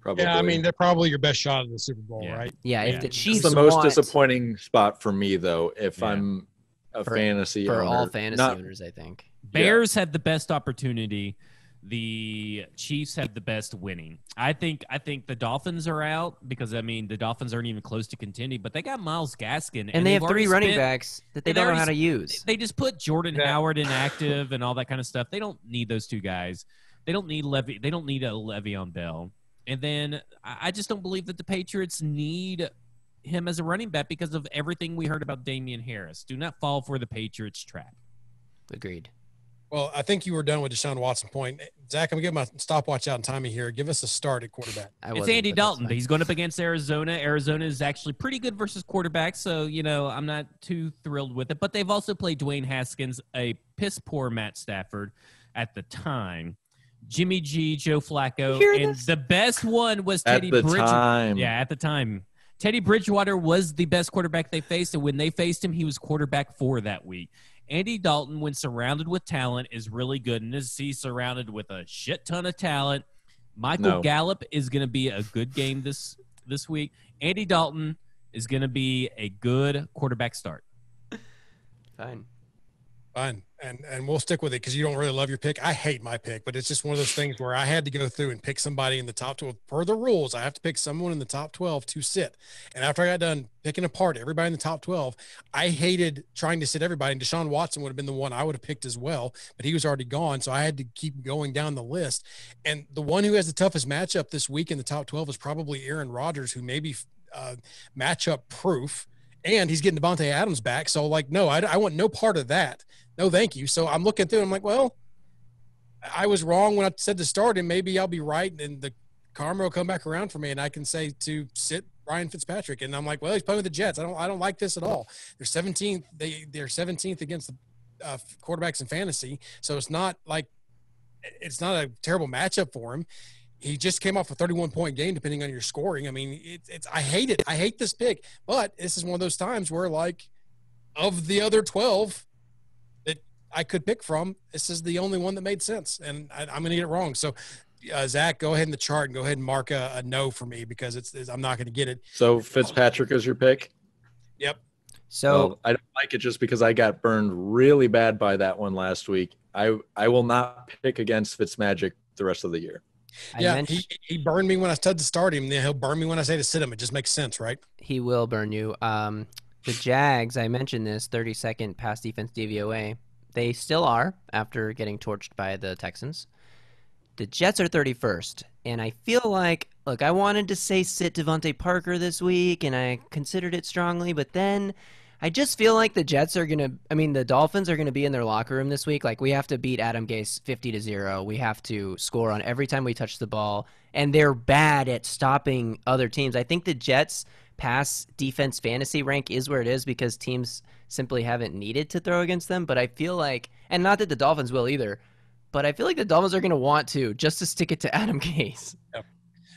F: Probably.
E: Yeah, I mean they're probably your best shot at the Super Bowl,
D: Yeah.
E: right?
C: Yeah,
D: Yeah.
C: if the
F: it's
C: Chiefs
F: the most
C: want,
F: disappointing spot for me, though, if
D: Yeah.
F: I'm a
C: For-
F: fantasy
C: for
F: owner.
C: all fantasy
F: Not-
C: owners, I think.
D: Bears had the best opportunity. The Chiefs had the best winning. I think the Dolphins are out because I mean the Dolphins aren't even close to contending, but they got Myles Gaskin
C: And they
D: they've
C: have 3
D: already
C: running
D: spent-
C: backs that they
D: they've
C: don't know
D: already
C: how to
D: sp-
C: use.
D: They just put Jordan
E: Yeah.
D: Howard inactive and all that kind of stuff. They don't need those two guys. They don't need They don't need a Le'Veon Bell. And then I just don't believe that the Patriots need him as a running back because of everything we heard about Damian Harris. Do not fall for the Patriots trap.
C: Agreed.
E: Well, I think you were done with Deshaun Watson point. Zach, I'm gonna get my stopwatch out in timing here. Give us a start at quarterback.
C: I
D: It's
C: wasn't,
D: Andy
C: but that's
D: Dalton.
C: fine.
D: He's going up against Arizona. Arizona is actually pretty good versus quarterbacks, so, I'm not too thrilled with it. But they've also played Dwayne Haskins, a piss-poor Matt Stafford at the time, Jimmy G, Joe Flacco,
C: Hear
D: and
C: this?
D: the best one was
F: At
D: Teddy
F: the
D: Bridgewater.
F: time.
D: Yeah, at the time. Teddy Bridgewater was the best quarterback they faced, and when they faced him, he was quarterback 4 that week. Andy Dalton, when surrounded with talent, is really good, and he's surrounded with a shit ton of talent. Michael
F: No.
D: Gallup is going to be a good game this week. Andy Dalton is going to be a good quarterback start.
C: Fine.
E: Fine. And we'll stick with it because you don't really love your pick. I hate my pick, but it's just one of those things where I had to go through and pick somebody in the top 12. Per the rules, I have to pick someone in the top 12 to sit. And after I got done picking apart everybody in the top 12, I hated trying to sit everybody. And Deshaun Watson would have been the one I would have picked as well, but he was already gone. So I had to keep going down the list. And the one who has the toughest matchup this week in the top 12 is probably Aaron Rodgers, who may be matchup proof. And he's getting Devontae Adams back. So, no, I want no part of that. No, thank you. So I'm looking through and I'm like, well, I was wrong when I said to start him. Maybe I'll be right. And the karma will come back around for me. And I can say to sit Ryan Fitzpatrick. And I'm like, well, he's playing with the Jets. I don't like this at all. They're 17th. They're 17th against the quarterbacks in fantasy. So it's not a terrible matchup for him. He just came off a 31-point game, depending on your scoring. I mean, I hate it. I hate this pick. But this is one of those times where, of the other 12 that I could pick from, this is the only one that made sense. And I'm going to get it wrong. So, Zach, go ahead in the chart and go ahead and mark a no for me because I'm not going to get it.
F: So Fitzpatrick is your pick?
E: Yep.
C: So
F: Well, I don't like it just because I got burned really bad by that one last week. I will not pick against Fitzmagic the rest of the year.
C: I
E: Yeah,
C: mentioned
E: he burned me when I said to start him. Then he'll burn me when I say to sit him. It just makes sense, right?
C: he will burn you. The Jags, I mentioned this, 32nd pass defense DVOA. They still are after getting torched by the Texans. The Jets are 31st, and I feel like, look, I wanted to say sit Devontae Parker this week, and I considered it strongly, but then I just feel like the Dolphins are going to be in their locker room this week. Like, we have to beat Adam Gase 50-0. We have to score on every time we touch the ball, and they're bad at stopping other teams. I think the Jets pass defense fantasy rank is where it is because teams simply haven't needed to throw against them. But I feel like, and not that the Dolphins will either, but I feel like the Dolphins are going to want to just to stick it to Adam Gase.
E: Yep.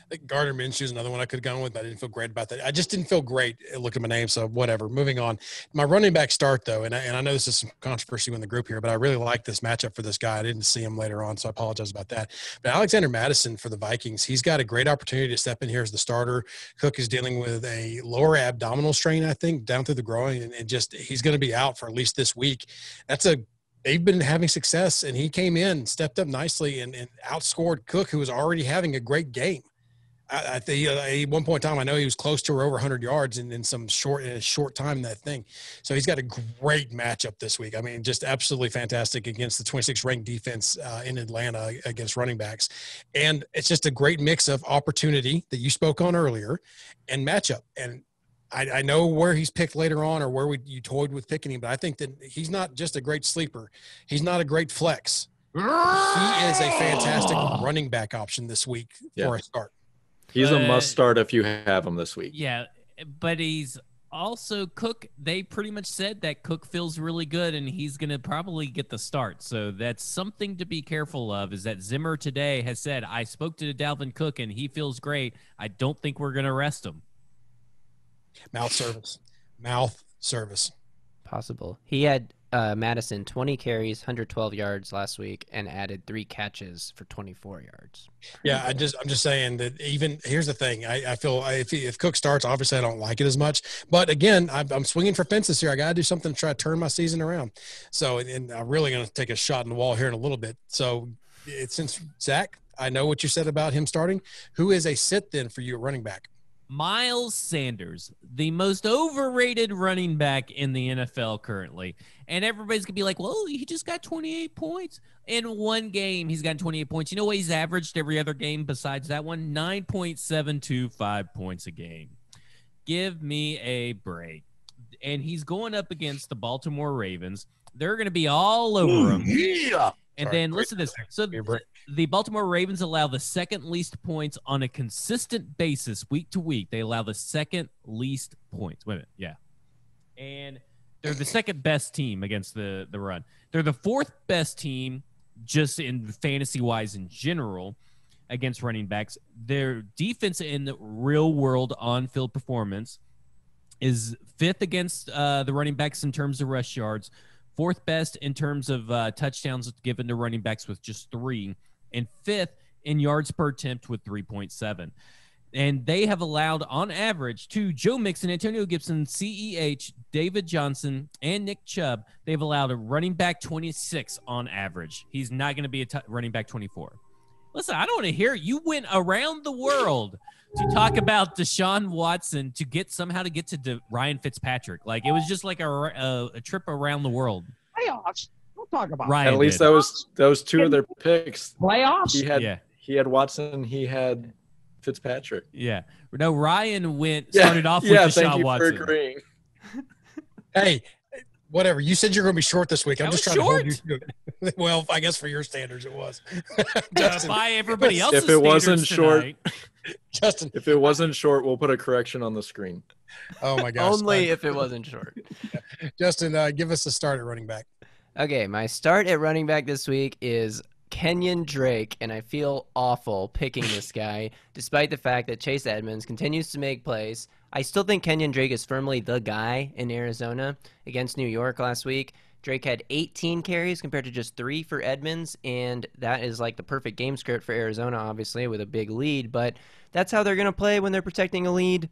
E: I think Gardner Minshew is another one I could have gone with, but I didn't feel great about that. I just didn't feel great looking at my name, so whatever. Moving on. My running back start, though, and I know this is some controversy in the group here, but I really like this matchup for this guy. I didn't see him later on, so I apologize about that. But Alexander Mattison for the Vikings, he's got a great opportunity to step in here as the starter. Cook is dealing with a lower abdominal strain, I think, down through the groin, and just he's going to be out for at least this week. They've been having success, and he came in, stepped up nicely, and outscored Cook, who was already having a great game. I think at one point in time, I know he was close to or over 100 yards in a short time in that thing. So he's got a great matchup this week. I mean, just absolutely fantastic against the 26th ranked defense in Atlanta against running backs. And it's just a great mix of opportunity that you spoke on earlier and matchup. And I know where he's picked later on or where you toyed with picking him, but I think that he's not just a great sleeper. He's not a great flex. He is a fantastic running back option this week for a start.
F: He's a must start if you have him this week.
D: Yeah, but he's also Cook. They pretty much said that Cook feels really good, and he's going to probably get the start. So that's something to be careful of, is that Zimmer today has said, I spoke to Dalvin Cook, and he feels great. I don't think we're going to rest him.
E: Mouth service.
C: Possible. He had Madison 20 carries, 112 yards last week, and added 3 catches for 24 yards.
E: Yeah, I'm just saying that even here's the thing. I feel if Cook starts, obviously I don't like it as much. But again, I'm swinging for fences here. I got to do something to try to turn my season around. So, and I'm really going to take a shot in the wall here in a little bit. So, since Zach, I know what you said about him starting. Who is a sit then for you at running back?
D: Miles Sanders, the most overrated running back in the NFL currently. And everybody's going to be like, well, he just got 28 points. In one game, he's gotten 28 points. You know what he's averaged every other game besides that one? 9.725 points a game. Give me a break. And he's going up against the Baltimore Ravens. They're going to be all over him.
E: Yeah.
D: And then listen to this. So the Baltimore Ravens allow the second least points on a consistent basis week to week. They allow the second least points. Wait a minute. Yeah. And they're the second best team against the run. They're the fourth best team just in fantasy-wise in general against running backs. Their defense in the real-world on-field performance is fifth against the running backs in terms of rush yards, fourth best in terms of touchdowns given to running backs with just 3, and fifth in yards per attempt with 3.7. And they have allowed, on average, to Joe Mixon, Antonio Gibson, CEH, David Johnson, and Nick Chubb, they've allowed a running back 26 on average. He's not going to be a running back 24. Listen, I don't want to hear it. You went around the world to talk about Deshaun Watson to somehow get to Ryan Fitzpatrick. Like, it was just like a trip around the world.
G: Playoffs. Don't talk about
D: Ryan
F: At least
D: did.
F: that was 2 of their picks.
G: playoffs.
F: He had Watson. He had Fitzpatrick.
D: Yeah. No, Ryan started off with Deshaun
F: thank you
D: Watson.
F: for agreeing.
E: Hey, whatever. You said you're going to be short this week. I'm
D: That
E: just
D: was
E: trying to hold you to it. Well, I guess for your standards it was. Justin,
D: By everybody else's
F: If it wasn't
D: standards
F: short,
D: tonight.
E: Justin.
F: if it wasn't short, we'll put a correction on the screen.
E: Oh my gosh.
C: Only if it wasn't short.
E: Justin, give us a start at running back.
C: Okay, my start at running back this week is Kenyon Drake, and I feel awful picking this guy, despite the fact that Chase Edmonds continues to make plays. I still think Kenyon Drake is firmly the guy in Arizona against New York last week. Drake had 18 carries compared to just 3 for Edmonds, and that is like the perfect game script for Arizona, obviously, with a big lead, but that's how they're going to play when they're protecting a lead.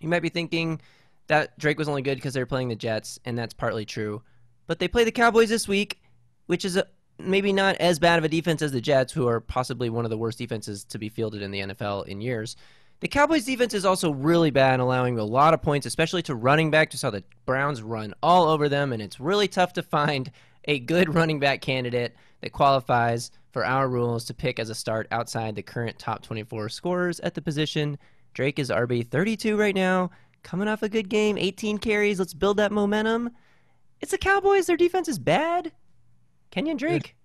C: You might be thinking that Drake was only good because they were playing the Jets, and that's partly true. But they play the Cowboys this week, which is maybe not as bad of a defense as the Jets, who are possibly one of the worst defenses to be fielded in the NFL in years. The Cowboys defense is also really bad, allowing a lot of points, especially to running back. Just how the Browns run all over them, and it's really tough to find a good running back candidate that qualifies for our rules to pick as a start outside the current top 24 scorers at the position. Drake is RB 32 right now, coming off a good game, 18 carries. Let's build that momentum. It's the Cowboys. Their defense is bad. Kenyon Drake.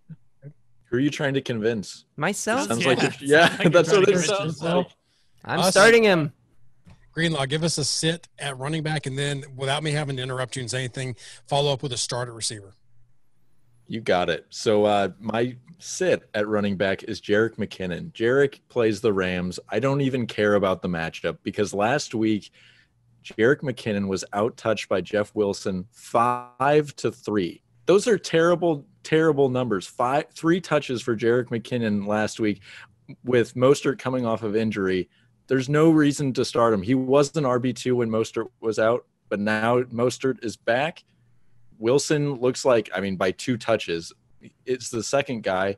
F: Who are you trying to convince?
C: Myself.
F: Sounds
D: Yeah.
F: like that's what it sounds like.
C: I'm starting him.
E: Greenlaw, give us a sit at running back, and then without me having to interrupt you and say anything, follow up with a start at receiver.
F: You got it. So my sit at running back is Jerick McKinnon. Jerick plays the Rams. I don't even care about the matchup because last week Jerick McKinnon was out-touched by Jeff Wilson 5-3. Those are terrible, terrible numbers. 3 touches for Jerick McKinnon last week with Mostert coming off of injury. There's no reason to start him. He was an RB2 when Mostert was out, but now Mostert is back. Wilson looks like, by 2 touches, it's the second guy.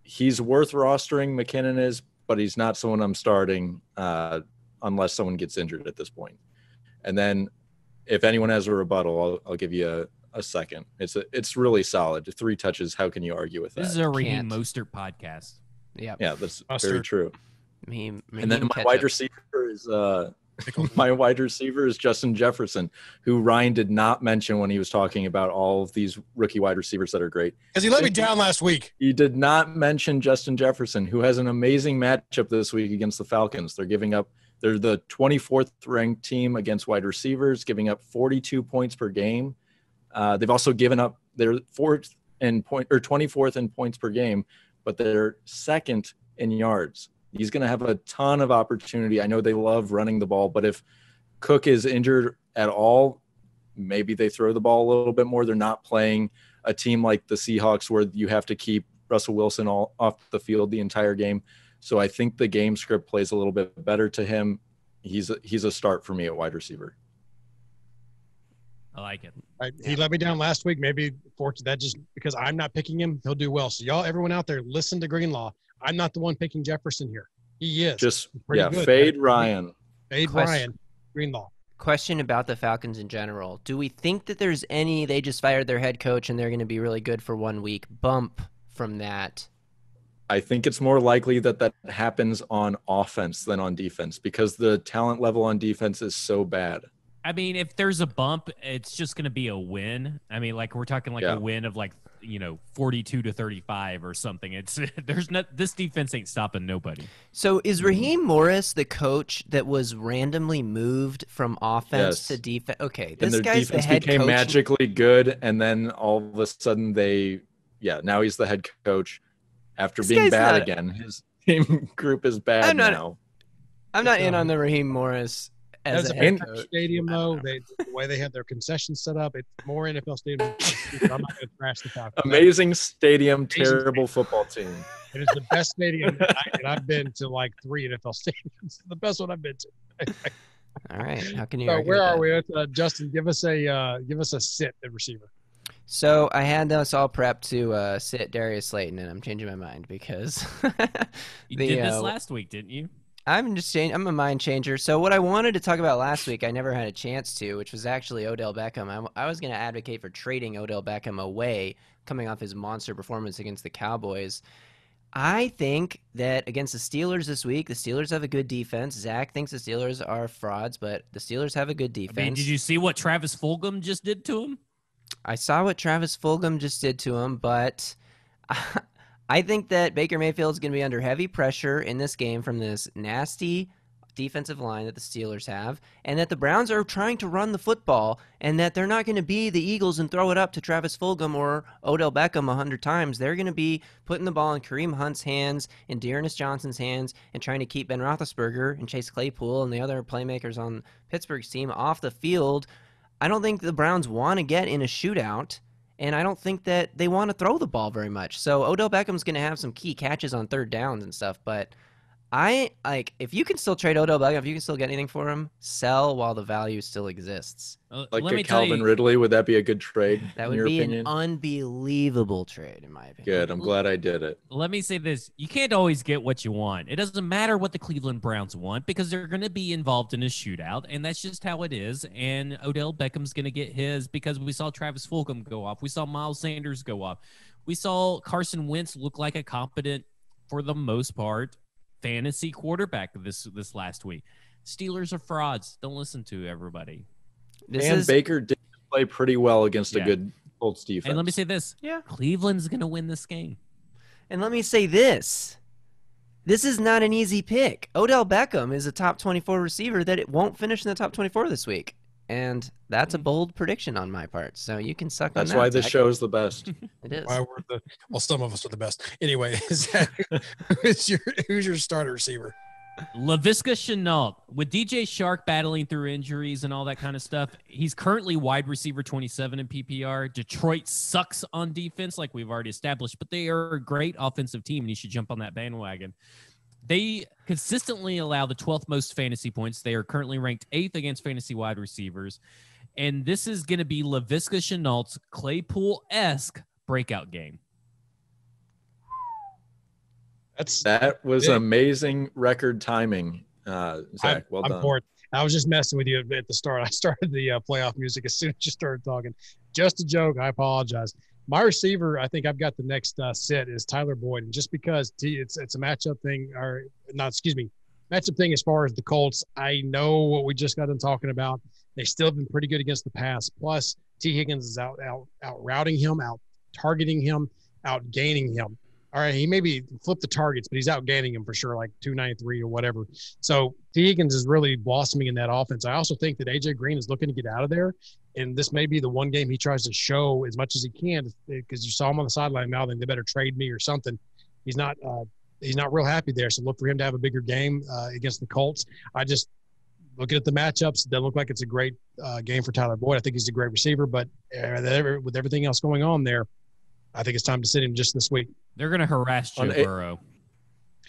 F: He's worth rostering, McKinnon is, but he's not someone I'm starting unless someone gets injured at this point. And then if anyone has a rebuttal, I'll give you a second. It's really solid. 3 touches. How can you argue with that?
D: This is a Raheem Mostert podcast.
C: Yeah,
F: that's very true.
C: And
F: then my wide receiver is Justin Jefferson, who Ryan did not mention when he was talking about all of these rookie wide receivers that are great.
E: Because he let me down last week.
F: He did not mention Justin Jefferson, who has an amazing matchup this week against the Falcons. They're the 24th ranked team against wide receivers, giving up 42 points per game. They've also given up their 24th in points per game, but they're second in yards. He's going to have a ton of opportunity. I know they love running the ball, but if Cook is injured at all, maybe they throw the ball a little bit more. They're not playing a team like the Seahawks where you have to keep Russell Wilson all off the field the entire game. So I think the game script plays a little bit better to him. He's a start for me at wide receiver.
D: I like it.
E: He let me down last week. Maybe that just because I'm not picking him, he'll do well. So y'all, everyone out there, listen to Greenlaw. I'm not the one picking Jefferson here. He is. Good.
F: Fade Ryan.
E: Fade Ryan. Greenlaw.
C: Question about the Falcons in general. Do we think that there's they just fired their head coach and they're going to be really good for 1 week bump from that?
F: I think it's more likely that happens on offense than on defense because the talent level on defense is so bad.
D: If there's a bump, it's just going to be a win. We're talking a win of 42-35 or something. This defense ain't stopping nobody.
C: So is Raheem Morris the coach that was randomly moved from offense to defense? Okay, this guy's the head coach.
F: Became magically good, and then all of a sudden now he's the head coach after being bad again. His team group is bad now.
C: I'm not in on the Raheem Morris. As a head coach.
E: Stadium, though, the way they have their concessions set up, it's more NFL stadium. I'm not going to trash the Falcons.
F: Amazing stadium, terrible football team.
E: It is the best stadium, and I've been to 3 NFL stadiums. The best one I've been to.
C: All right, how can you?
E: So where are we? Justin, give us a sit at receiver.
C: So I had us all prepped to sit Darius Slayton, and I'm changing my mind because
D: you did this last week, didn't you?
C: I'm a mind changer. So what I wanted to talk about last week, I never had a chance to, which was actually Odell Beckham. I was going to advocate for trading Odell Beckham away, coming off his monster performance against the Cowboys. I think that against the Steelers this week, the Steelers have a good defense. Zach thinks the Steelers are frauds, but the Steelers have a good defense.
D: Did you see what Travis Fulgham just did to him?
C: I saw what Travis Fulgham just did to him, but I think that Baker Mayfield is going to be under heavy pressure in this game from this nasty defensive line that the Steelers have, and that the Browns are trying to run the football, and that they're not going to be the Eagles and throw it up to Travis Fulgham or Odell Beckham 100 times. They're going to be putting the ball in Kareem Hunt's hands and Dearness Johnson's hands and trying to keep Ben Roethlisberger and Chase Claypool and the other playmakers on Pittsburgh's team off the field. I don't think the Browns want to get in a shootout, and I don't think that they want to throw the ball very much. So Odell Beckham's going to have some key catches on third downs and stuff, but if you can still trade Odell Beckham, if you can still get anything for him, sell while the value still exists.
F: Like a Calvin Ridley, would that be a good trade?
C: That would be an unbelievable trade, in my opinion.
F: Good. I'm glad I did it.
D: Let me say this. You can't always get what you want. It doesn't matter what the Cleveland Browns want because they're going to be involved in a shootout, and that's just how it is. And Odell Beckham's going to get his because we saw Travis Fulgham go off. We saw Miles Sanders go off. We saw Carson Wentz look like a competent, for the most part, fantasy quarterback this last week. Steelers are frauds. Don't listen to everybody.
F: Baker did play pretty well against a good Colts defense.
D: And let me say this.
C: Yeah.
D: Cleveland's going to win this game.
C: And let me say this. This is not an easy pick. Odell Beckham is a top 24 receiver that it won't finish in the top 24 this week. And that's a bold prediction on my part. So you can suck on that.
F: That's why this
C: Zach.
F: show is the best.
C: It is.
E: Why we're well, some of us are the best. Anyway, Zach, who's your starter receiver?
D: Laviska Shenault. With DJ Shark battling through injuries and all that kind of stuff, he's currently wide receiver 27 in PPR. Detroit sucks on defense, like we've already established, but they are a great offensive team, and you should jump on that bandwagon. They consistently allow the 12th most fantasy points. They are currently ranked 8th against fantasy wide receivers. And this is going to be Laviska Shenault's Claypool-esque breakout game.
F: That was amazing record timing, Zach. Well done.
E: I'm bored. I was just messing with you at the start. I started the playoff music as soon as you started talking. Just a joke. I apologize. My receiver, I think I've got the next sit is Tyler Boyd, and just because it's a matchup thing, matchup thing as far as the Colts. I know what we just got done talking about. They still have been pretty good against the pass. Plus, T. Higgins is out routing him, out targeting him, out gaining him. All right, he maybe flipped the targets, but he's out gaining him for sure, like 293 or whatever. So T. Higgins is really blossoming in that offense. I also think that A.J. Green is looking to get out of there, and this may be the one game he tries to show as much as he can, because you saw him on the sideline mouthing, "They better trade me" or something. He's not real happy there, so look for him to have a bigger game against the Colts. I just looking at the matchups, it doesn't look like it's a great game for Tyler Boyd. I think he's a great receiver, but with everything else going on there, I think it's time to sit him just this week.
D: They're going to harass Joe Burrow.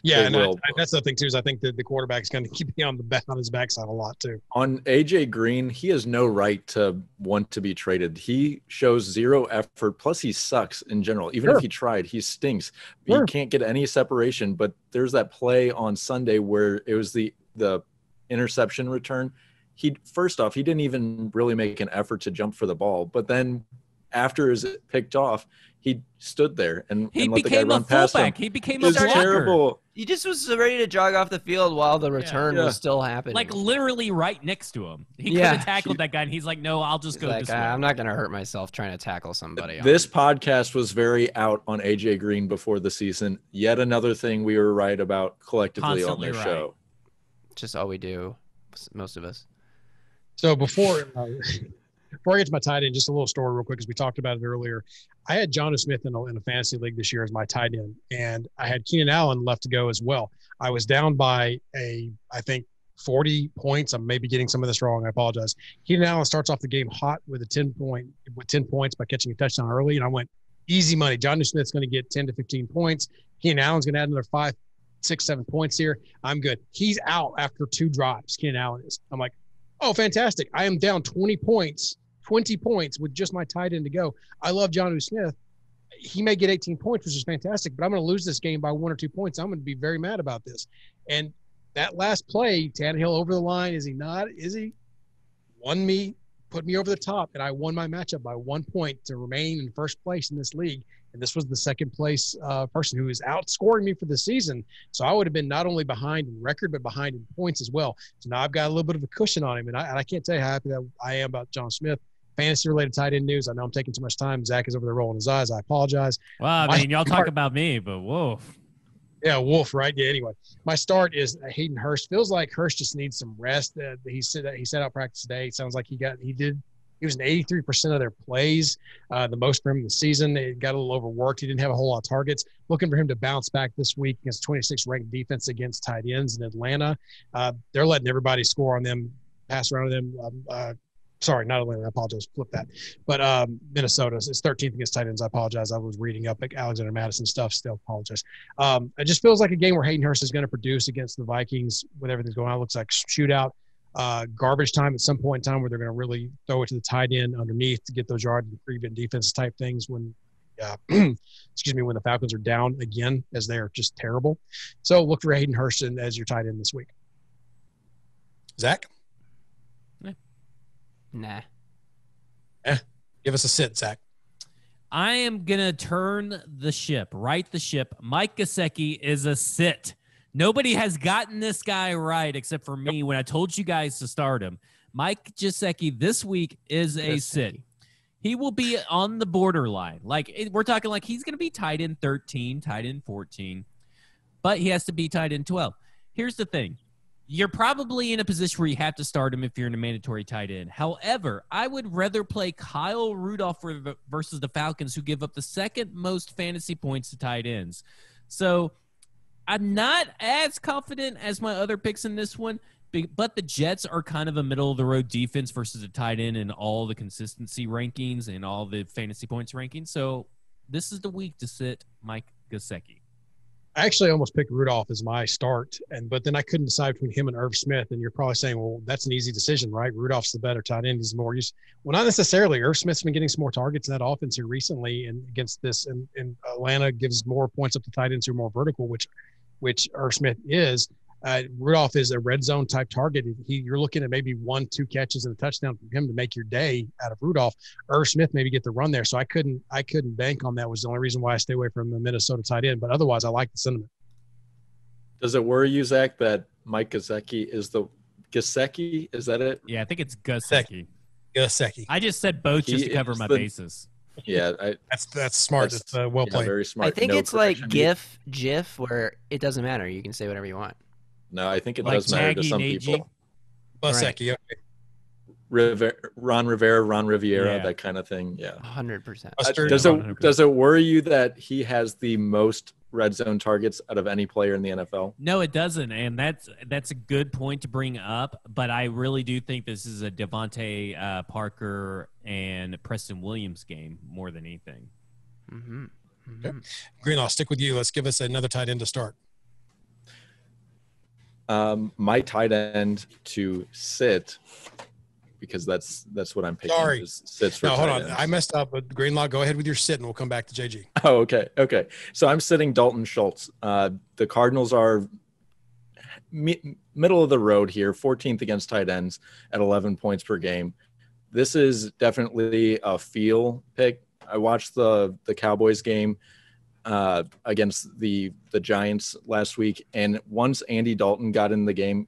E: Yeah, and that's the thing too, is I think that the quarterback's going to keep me on his backside a lot too. On
F: AJ Green, he has no right to want to be traded. He shows zero effort. Plus, he sucks in general. Even if he tried, he stinks. He can't get any separation. But there's that play on Sunday where it was the interception return. First off, he didn't even really make an effort to jump for the ball. But then after it was picked off, he stood there and let the guy run past him.
D: He became a blocker.
F: Terrible.
C: He just was ready to jog off the field while the return was still happening.
D: Like literally right next to him. He could have tackled that guy, and he's like, no, I'll just go this way.
C: I'm not going to hurt myself trying to tackle somebody.
F: This podcast was very out on A.J. Green before the season. Yet another thing we were right about collectively
D: Constantly
F: on this show.
C: Just all we do, most of us.
E: So before I get to my tight end, just a little story real quick, because we talked about it earlier. I had Jonnu Smith in a fantasy league this year as my tight end, and I had Keenan Allen left to go as well. I was down by I think 40 points. I'm maybe getting some of this wrong. I apologize. Keenan Allen starts off the game hot with 10 points by catching a touchdown early, and I went easy money. Jonnu Smith's going to get 10 to 15 points. Keenan Allen's going to add another 5, 6, 7 points here. I'm good. He's out after 2 drives. Keenan Allen is. I'm like, oh, fantastic. I am down 20 points with just my tight end to go. I love Jonnu Smith. He may get 18 points, which is fantastic, but I'm going to lose this game by 1 or 2 points. I'm going to be very mad about this. And that last play, Tannehill over the line, is he not? Is he? Won me, put me over the top, and I won my matchup by 1 point to remain in first place in this league. And this was the second place person who is outscoring me for the season. So I would have been not only behind in record, but behind in points as well. So now I've got a little bit of a cushion on him. And I can't tell you how happy that I am about Jonnu Smith. Fantasy-related tight end news. I know I'm taking too much time. Zach is over there rolling his eyes. I apologize.
D: Well, I mean, y'all talk about me, but whoa.
E: Yeah, Wolf, right? Yeah, anyway. My start is Hayden Hurst. Feels like Hurst just needs some rest. He set out practice today. It sounds like he was in 83% of their plays, the most for him in the season. It got a little overworked. He didn't have a whole lot of targets. Looking for him to bounce back this week against 26th ranked defense against tight ends in Atlanta. They're letting everybody score on them, pass around them. Sorry, not Atlanta. I apologize. Flip that. But Minnesota is 13th against tight ends. I apologize. I was reading up Alexander Madison stuff. Still apologize. It just feels like a game where Hayden Hurst is going to produce against the Vikings with everything going on. It looks like shootout. Garbage time at some point in time where they're going to really throw it to the tight end underneath to get those yards and prevent defense type things when when the Falcons are down again, as they are just terrible. So look for Hayden Hurst as your tight end this week. Zach?
C: Nah.
E: Give us a sit, Zach.
D: I am going to turn the ship, right the ship. Mike Gesicki is a sit. Nobody has gotten this guy right except for me when I told you guys to start him. Mike Gesicki this week is a sit. He will be on the borderline. We're talking like he's going to be tight end 13, tight end 14. but he has to be tight end 12. Here's the thing. You're probably in a position where you have to start him if you're in a mandatory tight end. However, I would rather play Kyle Rudolph versus the Falcons, who give up the second most fantasy points to tight ends. So I'm not as confident as my other picks in this one, but the Jets are kind of a middle-of-the-road defense versus a tight end in all the consistency rankings and all the fantasy points rankings. So this is the week to sit Mike Gesicki.
E: I actually almost picked Rudolph as my start, but then I couldn't decide between him and Irv Smith. And you're probably saying, well, that's an easy decision, right? Rudolph's the better tight end. He's more used. Well, not necessarily. Irv Smith's been getting some more targets in that offense here recently, and against this, and Atlanta gives more points up to tight ends who are more vertical, which Irv Smith is. Rudolph is a red zone type target. You're looking at maybe 1-2 catches and a touchdown from him to make your day out of Rudolph. Irv Smith maybe get the run there. So I couldn't bank on that. Was the only reason why I stay away from the Minnesota tight end. But otherwise, I like the sentiment.
F: Does it worry you, Zach, that Mike Gesicki is the Gesicki? Is that it?
D: Yeah, I think it's Gesicki.
E: Gesicki.
D: I just said both just to cover my bases.
F: Yeah,
E: that's smart. That's well played.
F: Very smart.
C: I think
F: No
C: it's like
F: correction.
C: GIF, where it doesn't matter. You can say whatever you want.
F: No, I think it
D: Like
F: does matter to
D: Nagy
F: some
D: and AG.
F: people.
E: Gesicki. Okay.
F: Ron Rivera, Ron Riviera,
D: Yeah.
F: that kind of thing. Yeah.
C: 100%.
E: Mustard.
F: Does it worry you that he has the most red zone targets out of any player in the NFL?
D: No, it doesn't, and that's a good point to bring up. But I really do think this is a Devontae Parker and Preston Williams game more than anything.
C: Mm-hmm.
E: Okay. Greenlaw, stick with you. Let's give us another tight end to start.
F: My tight end to sit, because that's what I'm picking.
E: Sorry.
F: is Sits for
E: No, hold
F: tight
E: on.
F: ends.
E: I messed up. But Greenlaw, go ahead with your sit, and we'll come back to JG.
F: Oh, okay. So I'm sitting Dalton Schultz. The Cardinals are middle of the road here, 14th against tight ends at 11 points per game. This is definitely a feel pick. I watched the Cowboys game against the Giants last week, and once Andy Dalton got in the game,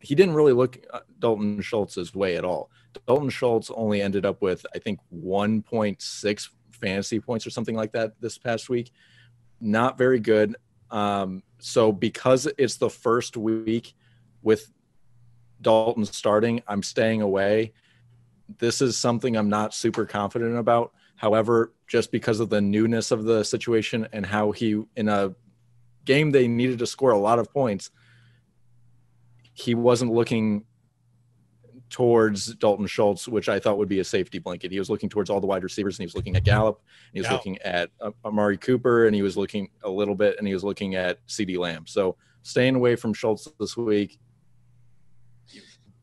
F: he didn't really look Dalton Schultz's way at all. Dalton Schultz only ended up with, I think, 1.6 fantasy points or something like that this past week. Not very good. So because it's the first week with Dalton starting, I'm staying away. This is something I'm not super confident about. However, just because of the newness of the situation and how he, in a game they needed to score a lot of points, he wasn't looking towards Dalton Schultz, which I thought would be a safety blanket. He was looking towards all the wide receivers, and he was looking at Gallup, and he was looking at Amari Cooper, and he was looking a little bit, and he was looking at CeeDee Lamb. So staying away from Schultz this week,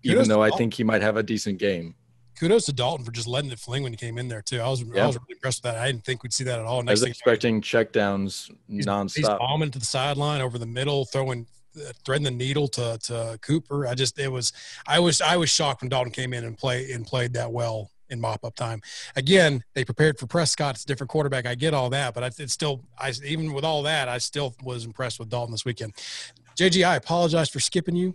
F: even though I think he might have a decent game.
E: Kudos to Dalton for just letting it fling when he came in there, too. I was really impressed with that. I didn't think we'd see that at all.
F: I was expecting checkdowns nonstop.
E: He's bombing to the sideline, over the middle, threading the needle to Cooper. I was shocked when Dalton came in and played that well in mop-up time. Again, they prepared for Prescott. It's a different quarterback. I get all that, but even with all that, I still was impressed with Dalton this weekend. JG, I apologize for skipping you.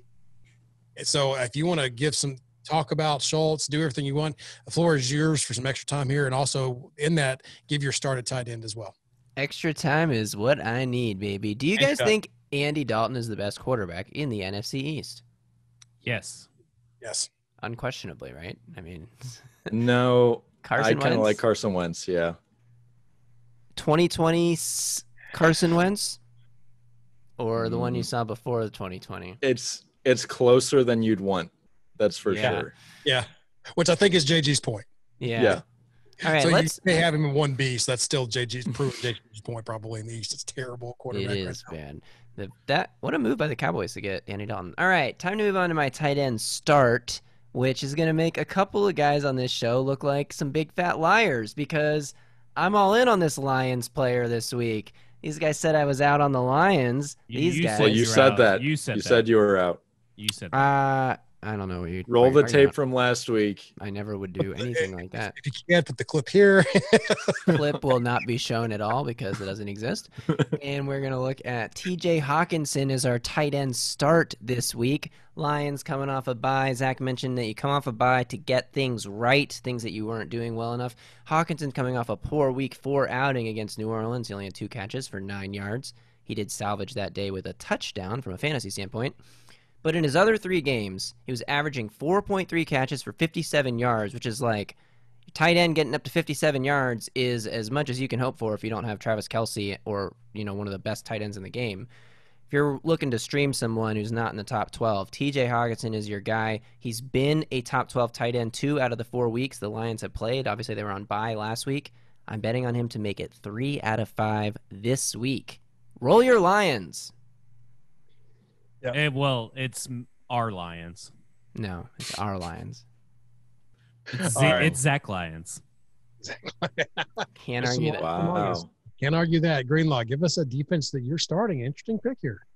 E: So if you want to give some talk about Schultz, do everything you want, the floor is yours for some extra time here, and also in that, give your start at tight end as well.
C: Extra time is what I need, baby. Do you guys think Andy Dalton is the best quarterback in the NFC East?
D: Yes.
E: Yes.
C: Unquestionably, right? I mean,
F: No,
C: Carson
F: I kind of
C: Wentz?
F: like Carson Wentz. Yeah.
C: 2020 Carson Wentz, or the one you saw before the 2020?
F: It's closer than you'd want. That's for sure.
E: Yeah. Which I think is JG's point.
F: Yeah.
C: All right,
E: So
C: let's.
E: you may have him in 1B, so that's still JG's point probably in the East. It's terrible quarterback.
C: It is bad. What a move by the Cowboys to get Andy Dalton. All right, time to move on to my tight end start, which is going to make a couple of guys on this show look like some big fat liars, because I'm all in on this Lyons player this week. These guys said I was out on the Lions. These guys.
F: Well, you said that.
D: You
F: said you were out.
D: You said that.
C: I don't know what you
F: Roll the tape from last week.
C: I never would do anything like that.
E: If you can't put the clip here.
C: Clip will not be shown at all because it doesn't exist. And we're going to look at TJ Hawkinson as our tight end start this week. Lions coming off a bye. Zach mentioned that you come off a bye to get things right, things that you weren't doing well enough. Hawkinson coming off a poor week 4 outing against New Orleans. He only had 2 catches for 9 yards. He did salvage that day with a touchdown from a fantasy standpoint. But in his other 3 games, he was averaging 4.3 catches for 57 yards, which is like tight end getting up to 57 yards is as much as you can hope for if you don't have Travis Kelce or, one of the best tight ends in the game. If you're looking to stream someone who's not in the top 12, TJ Hawkinson is your guy. He's been a top 12 tight end 2 out of the 4 weeks the Lions have played. Obviously, they were on bye last week. I'm betting on him to make it 3 out of 5 this week. Roll your Lions.
E: Yeah.
D: Well, it's our Lions.
C: No, it's our Lions.
D: It's Zach Lyons.
C: Can't argue that.
F: Wow.
E: Can't argue that. Greenlaw, give us a defense that you're starting. Interesting pick here.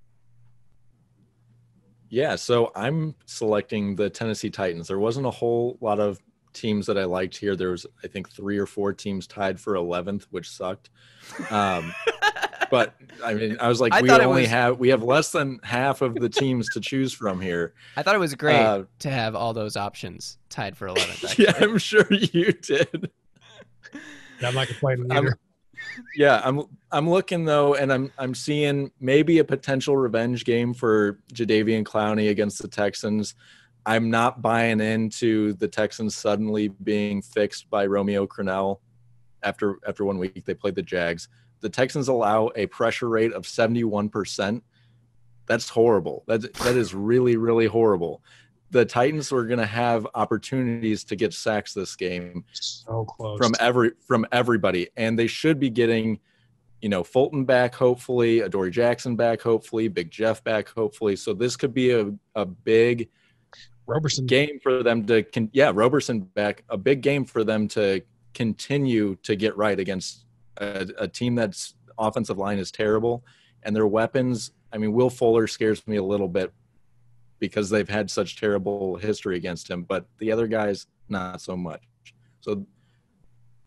F: Yeah, so I'm selecting the Tennessee Titans. There wasn't a whole lot of teams that I liked here. There was, I think, 3 or 4 teams tied for 11th, which sucked. But I mean, I was like, we have less than half of the teams to choose from here.
C: I thought it was great to have all those options tied for 11th.
F: Yeah, I'm sure you did.
E: I'm not complaining either.
F: Yeah, I'm looking though, and I'm seeing maybe a potential revenge game for Jadeveon Clowney against the Texans. I'm not buying into the Texans suddenly being fixed by Romeo Crennel after 1 week. They played the Jags. The Texans allow a pressure rate of 71%. That's horrible. That is really, really horrible. The Titans were going to have opportunities to get sacks this game.
E: So close.
F: From everybody. And they should be getting, Fulton back, hopefully, Adoree Jackson back, hopefully, Big Jeff back, hopefully. So this could be a big
E: Roberson
F: game for them to Roberson back, a big game for them to continue to get right against a team that's offensive line is terrible, and their weapons. I mean, Will Fuller scares me a little bit because they've had such terrible history against him, but the other guys, not so much. So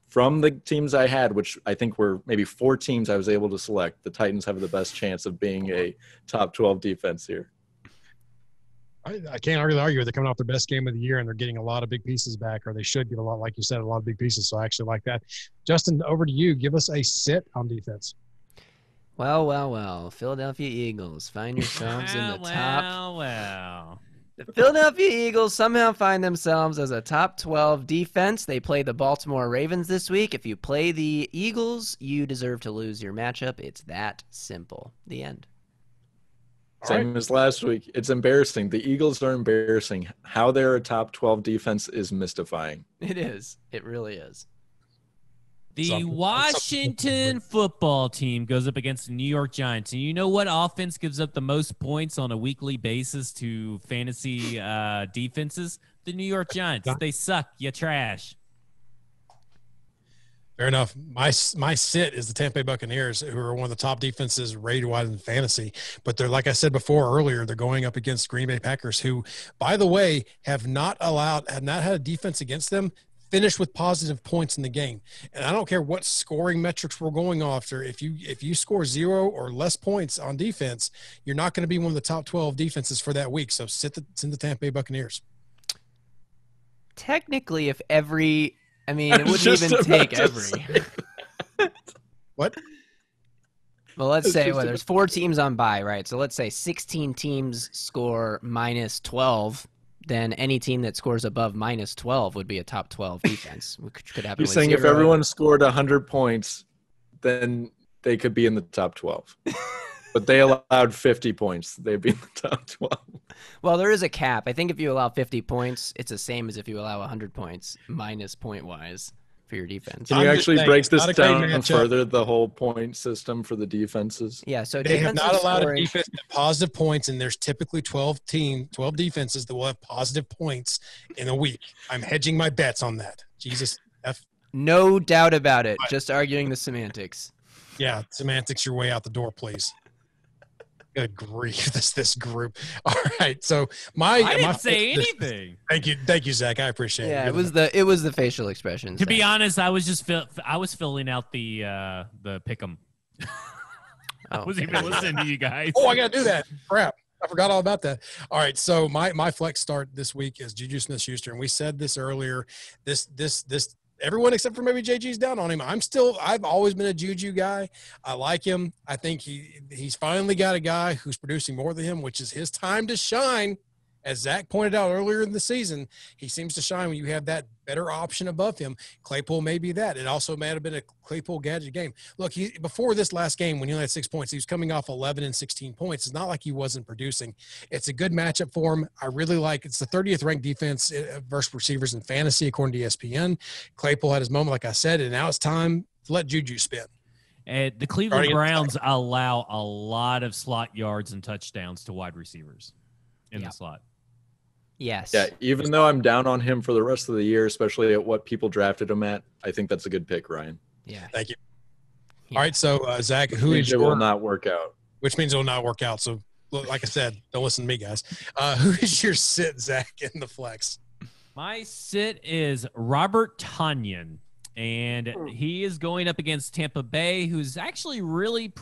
F: from the teams I had, which I think were maybe 4 teams I was able to select, the Titans have the best chance of being a top 12 defense here.
E: I can't argue. They're coming off their best game of the year, and they're getting a lot of big pieces back, or they should get a lot, like you said, a lot of big pieces. So I actually like that. Justin, over to you. Give us a sit on defense.
C: Well. Philadelphia Eagles, find yourselves in the top.
D: Well.
C: The Philadelphia Eagles somehow find themselves as a top 12 defense. They play the Baltimore Ravens this week. If you play the Eagles, you deserve to lose your matchup. It's that simple. The end.
F: Same as last week. It's embarrassing. The Eagles are embarrassing. How they're a top 12 defense is mystifying.
C: It is. It really is.
D: The Washington football team goes up against the New York Giants. And you know what offense gives up the most points on a weekly basis to fantasy defenses? The New York Giants. They suck. You trash.
E: Fair enough. My sit is the Tampa Bay Buccaneers, who are one of the top defenses rated wide in fantasy. But they're, like I said earlier, they're going up against Green Bay Packers, who, by the way, have not had a defense against them finish with positive points in the game. And I don't care what scoring metrics we're going after. If you score 0 or less points on defense, you're not going to be one of the top 12 defenses for that week. So sit the Tampa Bay Buccaneers.
C: Technically, it wouldn't even take every.
E: What?
C: Well, let's say there's 4 teams on bye, right? So let's say 16 teams score minus 12. Then any team that scores above minus 12 would be a top 12 defense. Which could happen.
F: You're saying if everyone scored 100 points, then they could be in the top 12. But they allowed 50 points. They'd be in the top 12.
C: Well, there is a cap. I think if you allow 50 points, it's the same as if you allow 100 points minus point-wise for your defense.
F: Can you actually break this down further, the whole point system for the defenses?
C: Yeah, so
E: they have not allowed a defense to positive points, and there's typically 12 defenses that will have positive points in a week. I'm hedging my bets on that. Jesus F.
C: No doubt about it. Just arguing the semantics.
E: Yeah, semantics your way out the door, please. Good grief, this group. All right, so
D: I didn't say anything.
E: Thank you, Zach. I appreciate it.
C: Yeah, it was the facial expressions.
D: To be honest, I was just I was filling out the pick'em. I wasn't even listening to you guys.
E: Oh, I gotta do that. Crap, I forgot all about that. All right, so my flex start this week is Juju Smith-Schuster, and we said this earlier. This everyone except for maybe JG's down on him. I've always been a Juju guy. I like him. I think he's finally got a guy who's producing more than him, which is his time to shine. As Zach pointed out earlier in the season, he seems to shine when you have that better option above him. Claypool may be that. It also may have been a Claypool gadget game. Look, before this last game, when he only had 6 points, he was coming off 11 and 16 points. It's not like he wasn't producing. It's a good matchup for him. I really like it's the 30th ranked defense versus receivers in fantasy, according to ESPN. Claypool had his moment, like I said, and now it's time to let Juju spin.
D: And the Cleveland Browns allow a lot of slot yards and touchdowns to wide receivers in the slot.
C: Yes.
F: Yeah, even though I'm down on him for the rest of the year, especially at what people drafted him at, I think that's a good pick, Ryan.
C: Yeah.
E: Thank you.
C: Yeah.
E: All right, so Zach, who is
F: will not work out?
E: Which means it will not work out. So, like I said, don't listen to me, guys. Who is your sit, Zach, in the flex?
D: My sit is Robert Tonyan, and he is going up against Tampa Bay, who's actually really